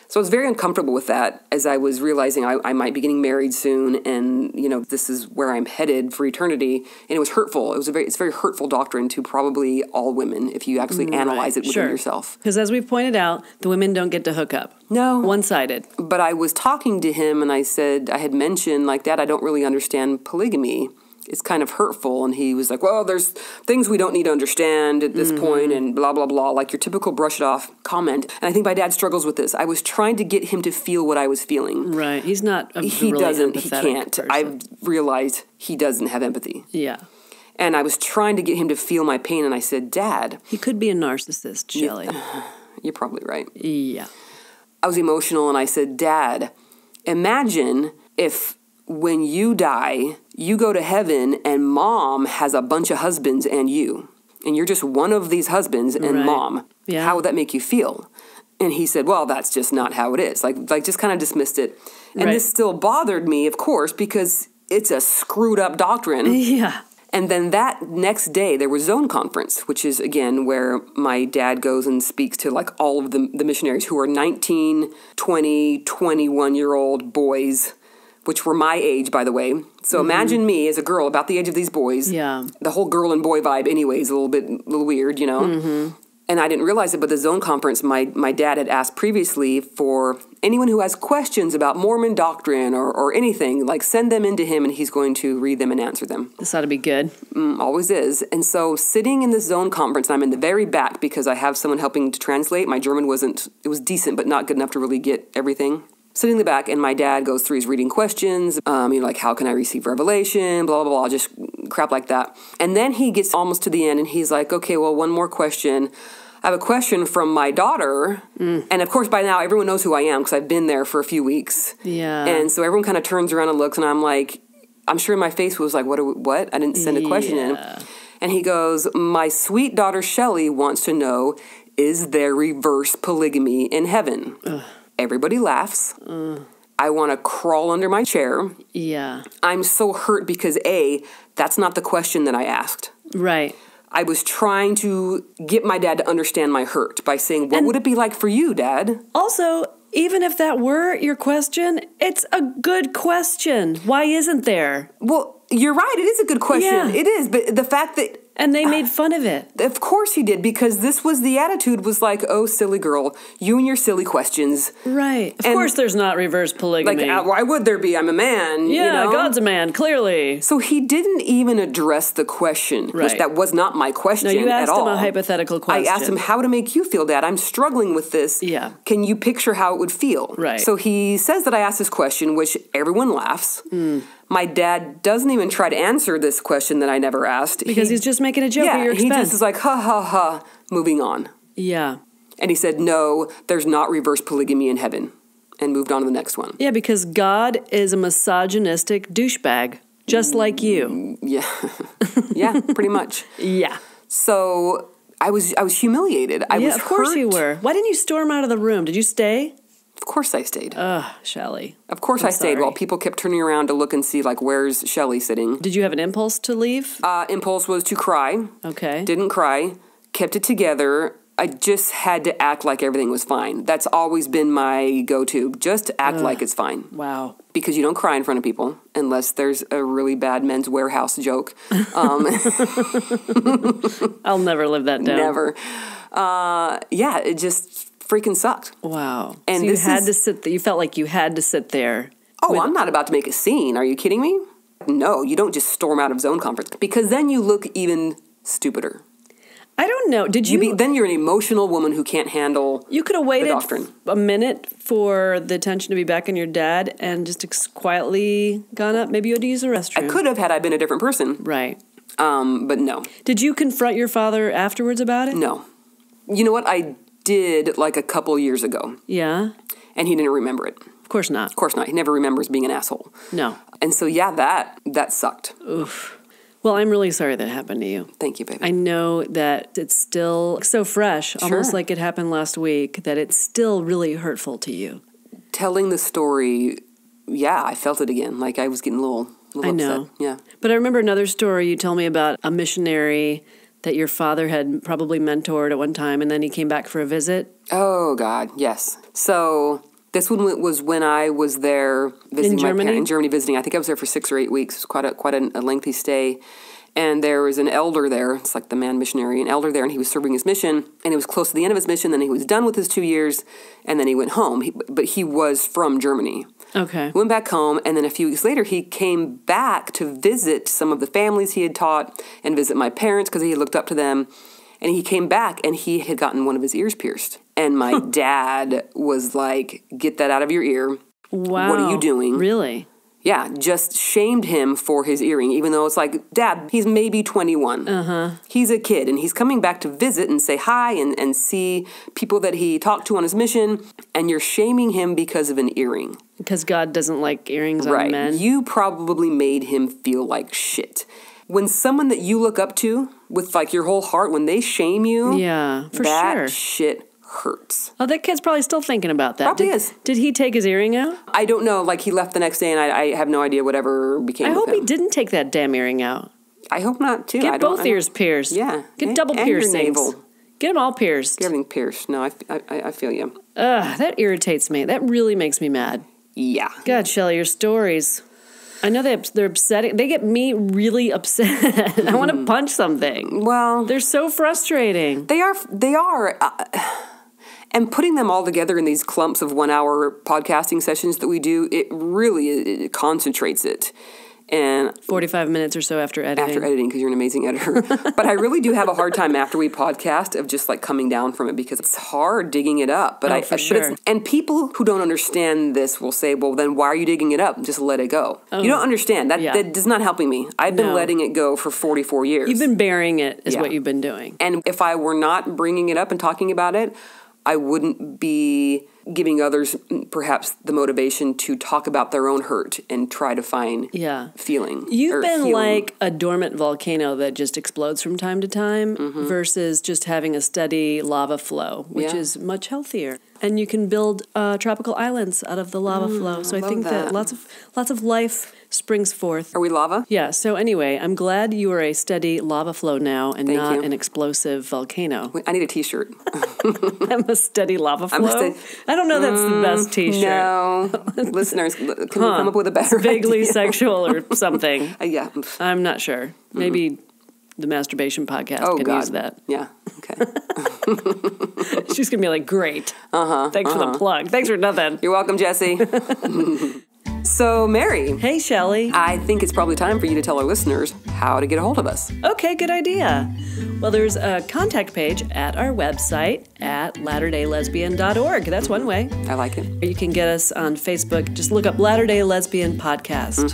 So I was very uncomfortable with that as I was realizing I might be getting married soon and, you know, this is where I'm headed for eternity. And it was hurtful. It's a very hurtful doctrine to probably all women if you actually analyze it within yourself. Because as we've pointed out, the women don't get to hook up. No. One-sided. But I was talking to him and I said, I had mentioned, like, Dad, I don't really understand polygamy. It's kind of hurtful. And he was like, well, there's things we don't need to understand at this point and blah, blah, blah, like your typical brush it off comment. And I think my dad struggles with this. I was trying to get him to feel what I was feeling. Right. He's not a He really doesn't. He empathetic can't. person. I've realized he doesn't have empathy. Yeah. And I was trying to get him to feel my pain. And I said, Dad. He could be a narcissist, Shelley. You're probably right. Yeah. I was emotional and I said, Dad, imagine if when you die, you go to heaven and mom has a bunch of husbands and you. And you're just one of these husbands and mom. Yeah. How would that make you feel? And he said, well, that's just not how it is. Like just kind of dismissed it. And this still bothered me, of course, because it's a screwed up doctrine. Yeah. And then that next day, there was Zone Conference, which is, again, where my dad goes and speaks to, like, all of the missionaries who are 19, 20, 21-year-old boys, which were my age, by the way. So imagine me as a girl about the age of these boys. Yeah. The whole girl and boy vibe anyway is a little weird, you know. And I didn't realize it, but the Zone Conference, my dad had asked previously for anyone who has questions about Mormon doctrine or anything, like send them into him and he's going to read them and answer them. This ought to be good. Always is. And so sitting in this Zone Conference, and I'm in the very back because I have someone helping to translate. My German it was decent, but not good enough to really get everything. Sitting in the back, and my dad goes through his reading questions, like, how can I receive revelation, blah, blah, blah, just crap like that. And then he gets almost to the end, and he's like, okay, well, one more question. I have a question from my daughter, and of course, by now, everyone knows who I am, because I've been there for a few weeks. Yeah. And so everyone kind of turns around and looks, and I'm like, I'm sure my face was like, what? I didn't send a question in. And he goes, my sweet daughter Shelley wants to know, is there reverse polygamy in heaven? Everybody laughs. I want to crawl under my chair. Yeah. I'm so hurt because A, that's not the question that I asked. Right. I was trying to get my dad to understand my hurt by saying, what would it be like for you, Dad? Also, even if that were your question, it's a good question. Why isn't there? Well, you're right. It is a good question. Yeah. It is. But the fact that... And they made fun of it. Of course he did, because this was the attitude was like, oh, silly girl, you and your silly questions. Right. Of course there's not reverse polygamy. Like, why would there be? I'm a man. Yeah, you know? God's a man, clearly. So he didn't even address the question. Right. Which that was not my question No, you asked at all. him a hypothetical question. I asked him, how to make you feel, Dad? I'm struggling with this. Yeah. Can you picture how it would feel? Right. So he says that I asked this question, which everyone laughs. My dad doesn't even try to answer this question that I never asked. Because he's just making a joke at your expense. He just is like, ha, ha, ha, moving on. Yeah. And he said, no, there's not reverse polygamy in heaven. And moved on to the next one. Yeah, because God is a misogynistic douchebag, just like you. Yeah. Yeah, pretty much. Yeah. So I was humiliated. I was of course hurt. you were. Why didn't you storm out of the room? Did you stay? Of course I stayed. Ugh, Shelley. Of course I stayed while people kept turning around to look and see, like, where's Shelley sitting? Did you have an impulse to leave? Impulse was to cry. Okay. Didn't cry. Kept it together. I just had to act like everything was fine. That's always been my go-to. Just act like it's fine. Wow. Because you don't cry in front of people unless there's a really bad Men's Warehouse joke. I'll never live that down. Never. Yeah, it just freaking sucked. Wow. And so you had to sit there. You felt like you had to sit there. Oh, I'm not about to make a scene. Are you kidding me? No, you don't just storm out of zone conference. Because then you look even stupider. I don't know. Did you? Then you're an emotional woman who can't handle You could have waited the doctrine. a minute for the attention to be back on your dad and just quietly gone up. Maybe you had to use the restroom. I could have had I been a different person. Right. But no. Did you confront your father afterwards about it? No. You know what? I did like a couple years ago. Yeah? And he didn't remember it. Of course not. Of course not. He never remembers being an asshole. No. And so, yeah, that sucked. Oof. Well, I'm really sorry that happened to you. Thank you, baby. I know that it's still so fresh, almost like it happened last week, that it's still really hurtful to you. Telling the story, yeah, I felt it again. Like I was getting a little I know. upset. Yeah. But I remember another story you told me about a missionary that your father had probably mentored at one time, and then he came back for a visit. Oh, God, yes. So this one was when I was there visiting my parents in Germany visiting. I think I was there for 6 or 8 weeks. It was quite a lengthy stay. And there was an elder there. It's like the man missionary, an elder there, and he was serving his mission. And it was close to the end of his mission. Then he was done with his 2 years, and then he went home. But he was from Germany. Okay. Went back home, and then a few weeks later, he came back to visit some of the families he had taught and visit my parents because he had looked up to them. And he came back, and he had gotten one of his ears pierced. And my dad was like, get that out of your ear. Wow. What are you doing? Really? Yeah, just shamed him for his earring, even though it's like, Dad, he's maybe 21. He's a kid, and he's coming back to visit and say hi and see people that he talked to on his mission, and you're shaming him because of an earring. Because God doesn't like earrings on men? You probably made him feel like shit. When someone that you look up to with like your whole heart, when they shame you, yeah, for that sure. shit hurts. Oh, that kid's probably still thinking about that. Probably is. Did he take his earring out? I don't know. Like, he left the next day, and I have no idea whatever became of him. I hope he didn't take that damn earring out. I hope not, too. Get both ears pierced. Yeah. Get double and piercings. your navel. Get them all pierced. Get everything pierced. No, I feel you. Ugh, that irritates me. That really makes me mad. Yeah. God, Shelley, your stories. I know they're upsetting. They get me really upset. I want to punch something. Well, they're so frustrating. They are. And putting them all together in these clumps of 1 hour podcasting sessions that we do, it really concentrates it. And 45 minutes or so after editing. After editing, because you're an amazing editor. But I really do have a hard time after we podcast of just like coming down from it because it's hard digging it up. But for sure. And people who don't understand this will say, well, then why are you digging it up? Just let it go. Oh. You don't understand. That is not helping me. I've been letting it go for 44 years. You've been burying it is what you've been doing. And if I were not bringing it up and talking about it, I wouldn't be giving others perhaps the motivation to talk about their own hurt and try to find feeling. You've been healing. like a dormant volcano that just explodes from time to time versus just having a steady lava flow, which is much healthier. And you can build tropical islands out of the lava flow. So I think that lots of life springs forth. Are we lava? Yeah. So anyway, I'm glad you are a steady lava flow now and Thank not you. an explosive volcano. I need a T-shirt. I'm a steady lava flow. I don't know that's the best T-shirt. No. Listeners, can we come up with a better Vaguely idea? sexual or something. Yeah. I'm not sure. Maybe the Masturbation Podcast can use that. Yeah. Okay. She's going to be like, great. Thanks for the plug. Thanks for nothing. You're welcome, Jesse. So, Mary. Hey, Shelley. I think it's probably time for you to tell our listeners how to get a hold of us. Okay, good idea. Well, there's a contact page at our website at latterdaylesbian.org. That's one way. I like it. Or you can get us on Facebook. Just look up Latter Day Lesbian Podcast.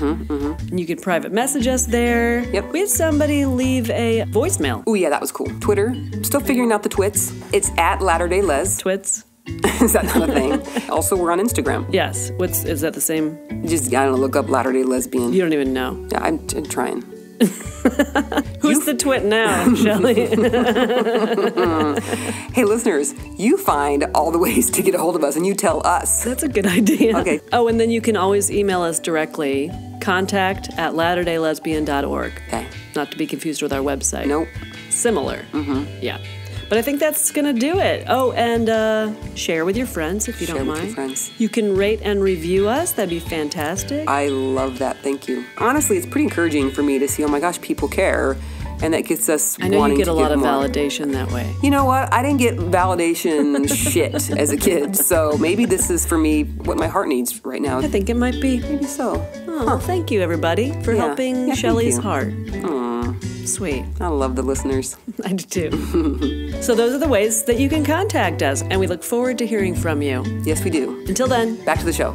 And you can private message us there. Yep. We had somebody leave a voicemail. Oh, yeah, that was cool. Twitter. Still figuring out the twits. It's at Latter Day Les. Twits. Is that not a thing? Also, we're on Instagram. Yes. Is that the same? Just, I don't know, look up Latter Day Lesbian. You don't even know. Yeah, I'm trying. Who's the twit now, Shelley? Hey, listeners, you find all the ways to get a hold of us and you tell us. That's a good idea. Okay. Oh, and then you can always email us directly, contact@latterdaylesbian.org. Okay. Not to be confused with our website. Nope. Similar. Yeah. But I think that's going to do it. Oh, and share with your friends if you don't mind. Share with your friends. You can rate and review us. That'd be fantastic. I love that. Thank you. Honestly, it's pretty encouraging for me to see, oh my gosh, people care. And that gets us I know wanting you get to a lot give of more. validation that way. You know what? I didn't get validation shit as a kid. So maybe this is for me what my heart needs right now. I think it might be. Maybe so. Oh, well, thank you, everybody, for helping thank Shelley's you. heart. Sweet. I love the listeners. I do too. So those are the ways that you can contact us, and we look forward to hearing from you. Yes, we do. Until then, Back to the show.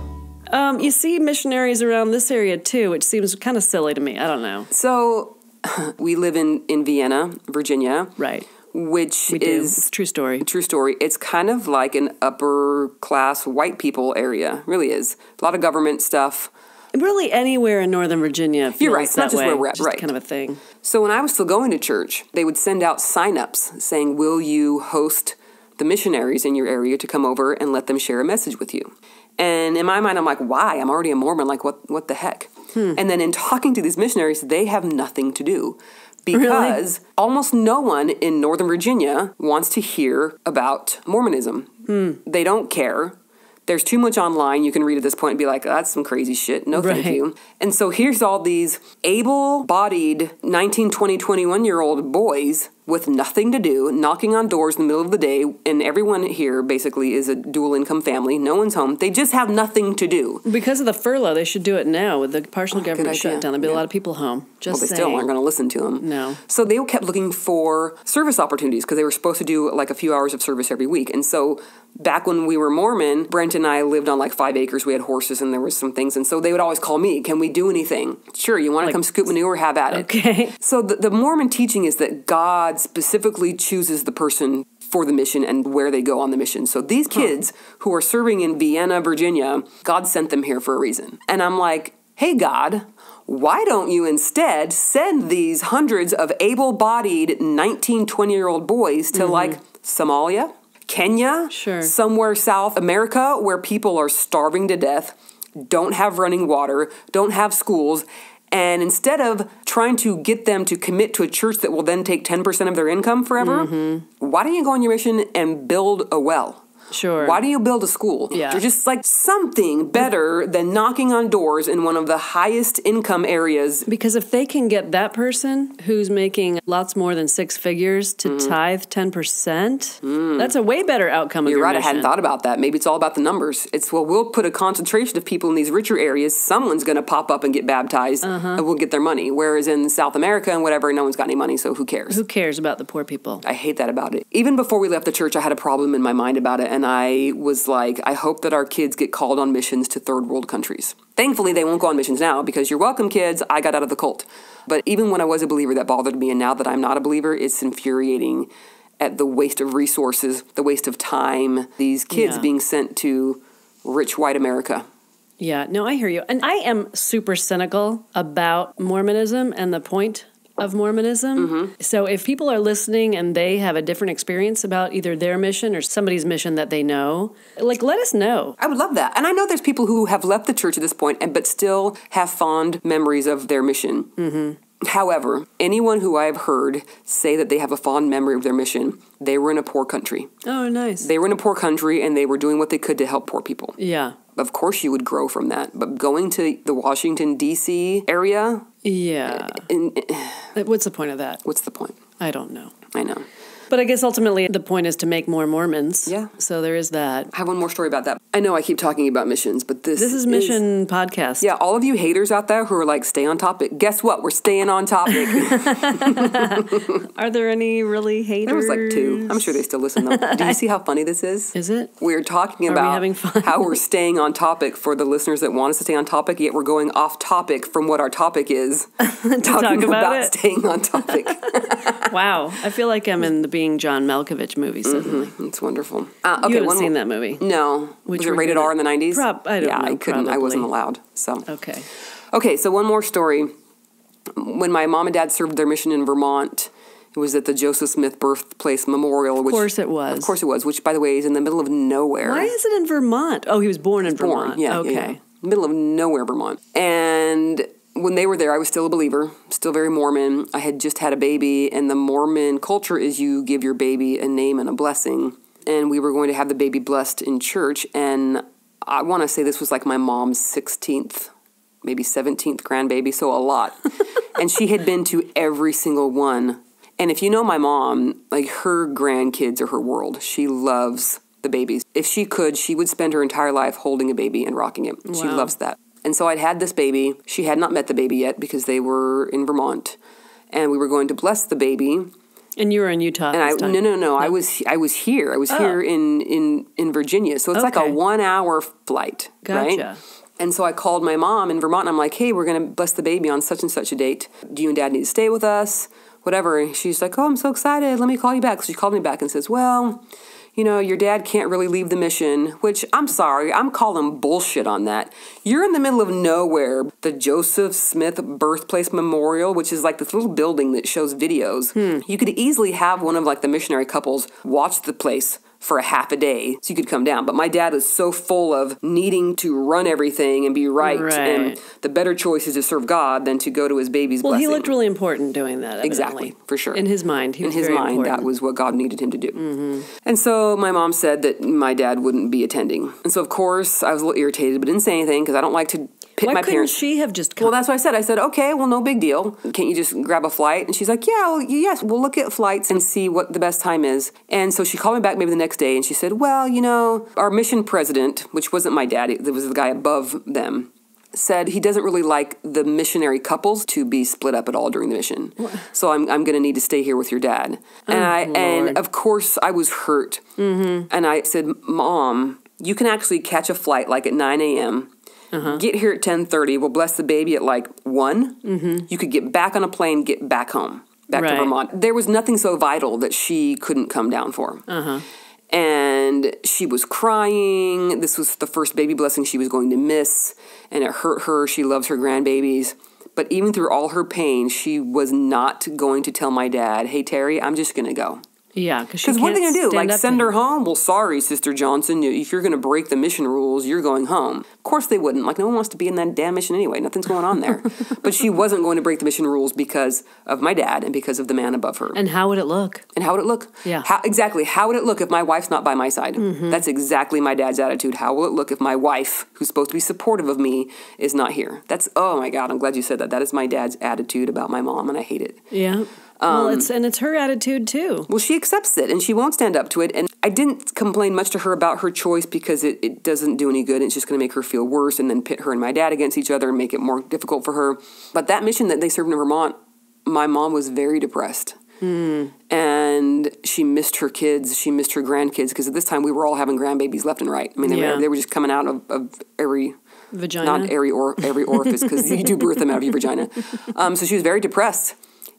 you see missionaries around this area too, which seems kind of silly to me. I don't know. So we live in Vienna, Virginia. Right. Which We do. is It's a true story. True story. It's kind of like an upper class white people area. It really is. A lot of government stuff. Really, anywhere in Northern Virginia feels You're right. It's that not just way. where we're at, Just right. kind of a thing. So when I was still going to church, they would send out sign-ups saying, will you host the missionaries in your area to come over and let them share a message with you? And in my mind, I'm like, why? I'm already a Mormon. Like, what the heck? And then in talking to these missionaries, they have nothing to do. Because almost no one in Northern Virginia wants to hear about Mormonism. They don't care. There's too much online you can read at this point and be like, that's some crazy shit. No, thank Right. you. And so here's all these able-bodied 19, 20, 21-year-old boys with nothing to do, knocking on doors in the middle of the day, and everyone here basically is a dual-income family. No one's home. They just have nothing to do. Because of the furlough, they should do it now with the partial government idea. shutdown. There'll be a lot of people home. Just Well, they saying. still aren't going to listen to them. No. So they kept looking for service opportunities because they were supposed to do like a few hours of service every week. And so back when we were Mormon, Brent and I lived on like 5 acres. We had horses and there was some things. And so they would always call me, can we do anything? Sure, you want to come scoop manure? Have at it. Okay. So the Mormon teaching is that God specifically chooses the person for the mission and where they go on the mission. So these kids who are serving in Vienna, Virginia, God sent them here for a reason. And I'm like, hey, God, why don't you instead send these hundreds of able-bodied 19, 20-year-old boys to like Somalia, Kenya, Sure. somewhere South America where people are starving to death, don't have running water, don't have schools, and instead of trying to get them to commit to a church that will then take 10% of their income forever, why don't you go on your mission and build a well? Sure. Why do you build a school? Yeah. There's just like something better than knocking on doors in one of the highest income areas. Because if they can get that person who's making lots more than 6 figures to tithe 10%, that's a way better outcome of You're your right, I mission. hadn't thought about that. Maybe it's all about the numbers. It's, well, we'll put a concentration of people in these richer areas. Someone's going to pop up and get baptized and we'll get their money. Whereas in South America and whatever, no one's got any money, so who cares? Who cares about the poor people? I hate that about it. Even before we left the church, I had a problem in my mind about it, and I was like, I hope that our kids get called on missions to third world countries. Thankfully, they won't go on missions now because you're welcome, kids. I got out of the cult. But even when I was a believer, that bothered me, and now that I'm not a believer, it's infuriating at the waste of resources, the waste of time, these kids being sent to rich white America. Yeah, no, I hear you. And I am super cynical about Mormonism and the point of Mormonism. So if people are listening and they have a different experience about either their mission or somebody's mission that they know, like, let us know. I would love that. And I know there's people who have left the church at this point, but still have fond memories of their mission. However, anyone who I've heard say that they have a fond memory of their mission, they were in a poor country. Oh, nice. They were in a poor country, and they were doing what they could to help poor people. Yeah. Of course you would grow from that. But going to the Washington, D.C. area... Yeah. What's the point of that? What's the point? I don't know. I know. But I guess ultimately the point is to make more Mormons. Yeah. So there is that. I have one more story about that. I know I keep talking about missions, but this is Mission Podcast. Yeah, all of you haters out there who are like, stay on topic. Guess what? We're staying on topic. Are there any really haters? There was like 2. I'm sure they still listen though. Do you see how funny this is? Is it? We're talking about having fun? how we're staying on topic for the listeners that want us to stay on topic, yet we're going off topic from what our topic is. Talking about staying on topic. Wow. I feel like I'm in the Being John Malkovich movie suddenly. It's wonderful. Okay, you haven't seen that movie? No. Was it rated R in the 90s? I don't know. I couldn't. Probably. I wasn't allowed. So. Okay, so one more story. When my mom and dad served their mission in Vermont, it was at the Joseph Smith Birthplace Memorial. Of course it was. Of course it was, which, by the way, is in the middle of nowhere. Why is it in Vermont? Oh, he was born in Vermont. Yeah. Okay. Yeah. Middle of nowhere, Vermont. And when they were there, I was still a believer, still very Mormon. I had just had a baby, and the Mormon culture is you give your baby a name and a blessing. And we were going to have the baby blessed in church, and I want to say this was like my mom's 16th, maybe 17th grandbaby, so a lot. And she had been to every single one. And if you know my mom, like, her grandkids are her world. She loves the babies. If she could, she would spend her entire life holding a baby and rocking it. Wow. She loves that. And so I'd had this baby. She had not met the baby yet because they were in Vermont. And we were going to bless the baby. And you were in Utah and this time. No. I was here. I was here in Virginia. So it's like a 1-hour flight. Gotcha. Right? And so I called my mom in Vermont, and I'm like, hey, we're going to bless the baby on such and such a date. Do you and Dad need to stay with us? Whatever. And she's like, oh, I'm so excited. Let me call you back. So she called me back and says, well, you know, your dad can't really leave the mission, which I'm sorry, I'm calling bullshit on that. You're in the middle of nowhere. The Joseph Smith Birthplace Memorial, which is like this little building that shows videos. You could easily have one of like the missionary couples watch the place for a half a day so you could come down. But my dad was so full of needing to run everything and be right. And the better choice is to serve God than to go to his baby's blessing. Well, he looked really important doing that, evidently. Exactly, for sure. In his mind, he was very important. That was what God needed him to do. And so my mom said that my dad wouldn't be attending. And so, of course, I was a little irritated, but didn't say anything because I don't like to pit my parents. Why couldn't she have just come? Well, that's what I said. I said, okay, well, no big deal. Can't you just grab a flight? And she's like, yeah, well, yes, we'll look at flights and see what the best time is. And so she called me back maybe the next day, and she said, well, you know, our mission president, which wasn't my dad, it was the guy above them, said he doesn't really like the missionary couples to be split up at all during the mission. So I'm going to need to stay here with your dad. And of course I was hurt. And I said, Mom, you can actually catch a flight like at 9 a.m., get here at 10:30. We'll bless the baby at like 1. You could get back on a plane, get back home, back to Vermont. There was nothing so vital that she couldn't come down for. And she was crying. This was the first baby blessing she was going to miss, and it hurt her. She loves her grandbabies. But even through all her pain, she was not going to tell my dad, hey, Terry, I'm just going to go. Yeah, because what are they going to do? Like, send her home? Well, sorry, Sister Johnson. If you're going to break the mission rules, you're going home. Of course they wouldn't. Like, no one wants to be in that damn mission anyway. Nothing's going on there. But she wasn't going to break the mission rules because of my dad and because of the man above her. And how would it look? Yeah. Exactly. How would it look if my wife's not by my side? That's exactly my dad's attitude. How will it look if my wife, who's supposed to be supportive of me, is not here? Oh my God, I'm glad you said that. That is my dad's attitude about my mom, and I hate it. Yeah. Well, it's her attitude, too. Well, she accepts it, and she won't stand up to it. And I didn't complain much to her about her choice because it doesn't do any good. It's just going to make her feel worse and then pit her and my dad against each other and make it more difficult for her. But that mission that they served in Vermont, my mom was very depressed. And she missed her kids. She missed her grandkids because at this time we were all having grandbabies left and right. I mean, they were just coming out of every... Vagina? Not every orifice because you do birth them out of your vagina. So she was very depressed.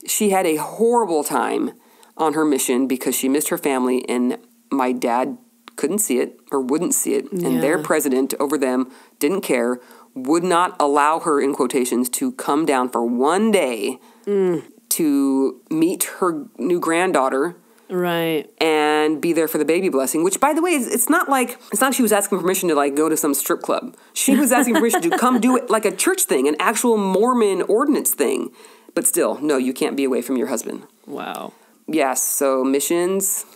She had a horrible time on her mission because she missed her family, and my dad couldn't see it or wouldn't see it. And their president over them didn't care, would not allow her, in quotations, to come down for one day to meet her new granddaughter. Right. And be there for the baby blessing, which, by the way, it's not she was asking permission to like go to some strip club. She was asking permission to come do it like a church thing, an actual Mormon ordinance thing. But still, no, you can't be away from your husband. Wow. Yes, so missions,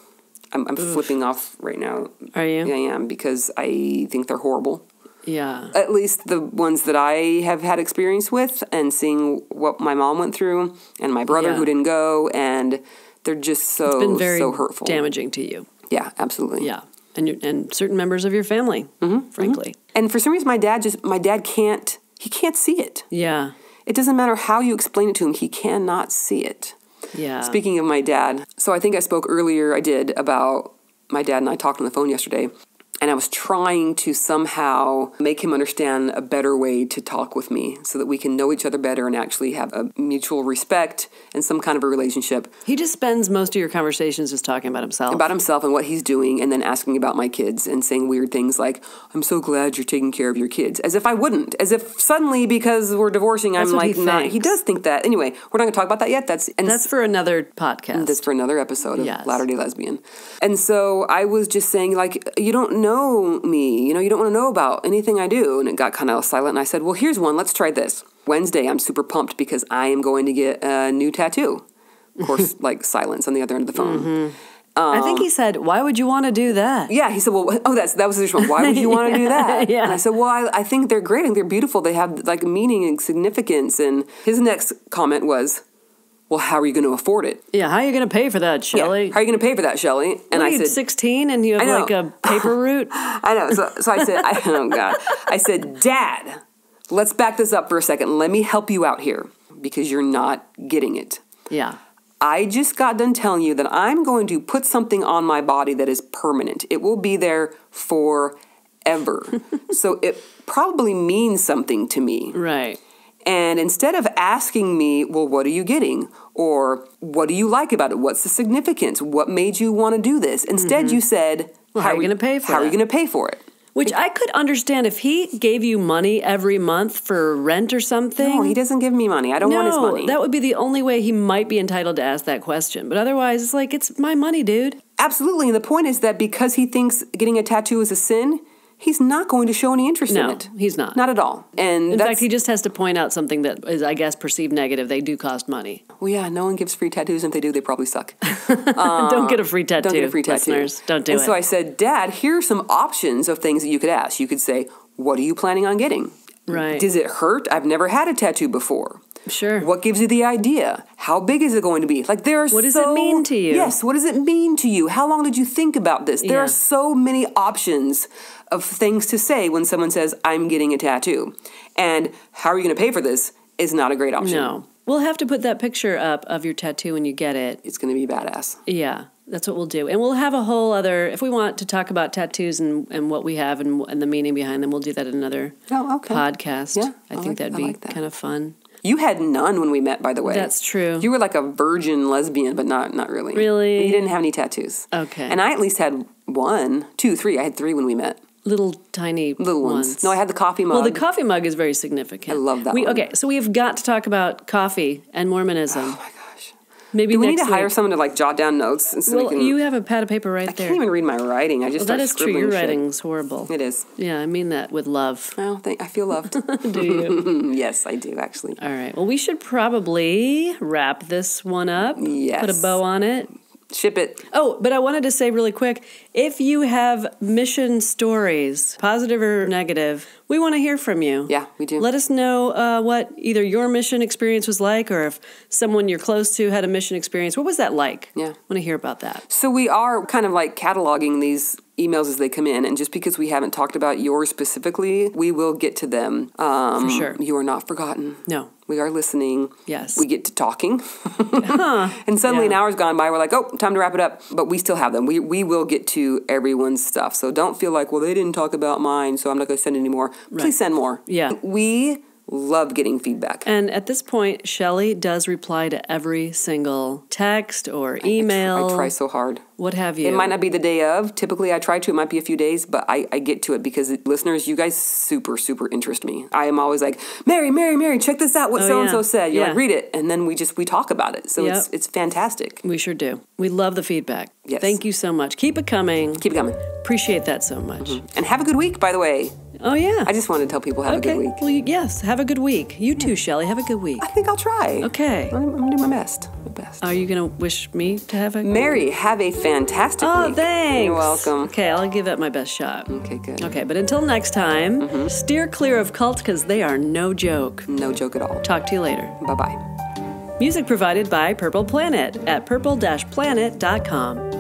I'm flipping off right now. Are you? Yeah, I am, because I think they're horrible. Yeah. At least the ones that I have had experience with, and seeing what my mom went through, and my brother who didn't go, and they're just so, it's been very so hurtful. Damaging to you. Yeah, absolutely. Yeah. And certain members of your family, frankly. And for some reason, my dad can't see it. Yeah. It doesn't matter how you explain it to him, he cannot see it. Yeah. Speaking of my dad, so I think I spoke earlier, I did, about my dad and I talked on the phone yesterday. And I was trying to somehow make him understand a better way to talk with me so that we can know each other better and actually have a mutual respect and some kind of a relationship. He just spends most of your conversations just talking about himself. About himself and what he's doing, and then asking about my kids and saying weird things like, I'm so glad you're taking care of your kids. As if I wouldn't. As if suddenly, because we're divorcing, That's I'm what like, he not. thinks. He does think that. Anyway, we're not going to talk about that yet. That's for another podcast. That's for another episode of Latter-day Lesbian. And so I was just saying, like, you don't know me, you don't want to know about anything I do. And it got kind of silent. And I said, well, here's one. Let's try this. Wednesday, I'm super pumped because I am going to get a new tattoo. Of course, like silence on the other end of the phone. I think he said, why would you want to do that? Yeah, he said, well, that was the first one. Why would you want to do that? Yeah. And I said, well, I think they're great. I think they're beautiful. They have like meaning and significance. And his next comment was, well, how are you going to afford it? Yeah, how are you going to pay for that, Shelley? Yeah. How are you going to pay for that, Shelley? And I said, 16 and you have like a paper route? I know. So I said, oh, God. I said, Dad, let's back this up for a second. Let me help you out here because you're not getting it. Yeah. I just got done telling you that I'm going to put something on my body that is permanent. It will be there forever. So it probably means something to me. Right. And instead of asking me, well, what are you getting? Or what do you like about it? What's the significance? What made you want to do this? Instead, you said, well, how are you going to pay for it? How are you going to pay for it? Which I could understand if he gave you money every month for rent or something. No, he doesn't give me money. I don't want his money. That would be the only way he might be entitled to ask that question. But otherwise, it's like, it's my money, dude. Absolutely. And the point is that because he thinks getting a tattoo is a sin, he's not going to show any interest in it. No, he's not. Not at all. And in fact, he just has to point out something that is, I guess, perceived negative. They do cost money. Well, yeah, no one gives free tattoos. And if they do, they probably suck. Don't get a free tattoo. Don't get a free tattoo. Listeners. Don't do it. And so I said, Dad, here are some options of things that you could ask. You could say, what are you planning on getting? Right. Does it hurt? I've never had a tattoo before. Sure. What gives you the idea? How big is it going to be? Like what does it mean to you? Yes, what does it mean to you? How long did you think about this? There are so many options of things to say when someone says, I'm getting a tattoo. And how are you going to pay for this is not a great option. No. We'll have to put that picture up of your tattoo when you get it. It's going to be badass. Yeah, that's what we'll do. And we'll have a whole other, if we want to talk about tattoos and what we have and the meaning behind them, we'll do that in another podcast. Yeah, I think that'd be kind of fun. You had none when we met, by the way. That's true. You were like a virgin lesbian, but not really. Really? You didn't have any tattoos. Okay. And I at least had 1, 2, 3. I had 3 when we met. Little tiny ones. No, I had the coffee mug. Well, the coffee mug is very significant. I love that one. Okay, so we've got to talk about coffee and Mormonism. Oh, my gosh. Maybe Do we next need to hire week. someone to like jot down notes? And so You have a pad of paper right there. I can't even read my writing. I just that start is true. scribbling Your shit. writing's horrible. It is. Yeah, I mean that with love. Well, I feel loved. Do you? Yes, I do, actually. All right. Well, we should probably wrap this one up. Yes. Put a bow on it. Ship it. Oh, but I wanted to say really quick, if you have mission stories, positive or negative, we want to hear from you. Yeah, we do. Let us know what either your mission experience was like, or if someone you're close to had a mission experience. What was that like? Yeah. I want to hear about that. So we are kind of like cataloging these emails as they come in, and just because we haven't talked about yours specifically, we will get to them. For sure. You are not forgotten. No. We are listening. Yes. We get to talking. And suddenly an hour's gone by. We're like, oh, time to wrap it up. But we still have them. We will get to everyone's stuff. So don't feel like, well, they didn't talk about mine, so I'm not going to send any more. Please send more. Yeah. We Love getting feedback. And at this point, Shelley does reply to every single text or email. I try so hard. What have you? It might not be the day of. Typically, I try to. It might be a few days, but I get to it because listeners, you guys super, super interest me. I am always like, Mary, check this out. What so-and-so said. You're like, read it. And then we talk about it. So it's fantastic. We sure do. We love the feedback. Yes. Thank you so much. Keep it coming. Keep it coming. Appreciate that so much. And have a good week, by the way. Oh, yeah. I just wanted to tell people have a good week. Well, yes. Have a good week. You too, Shelley. Have a good week. I think I'll try. Okay. I'm going to do my best. Are you going to wish me to have a... Mary, have a fantastic week. Oh, thanks. You're welcome. Okay, I'll give that my best shot. Okay, good. Okay, but until next time, steer clear of cults because they are no joke. No joke at all. Talk to you later. Bye-bye. Music provided by Purple Planet at purple-planet.com.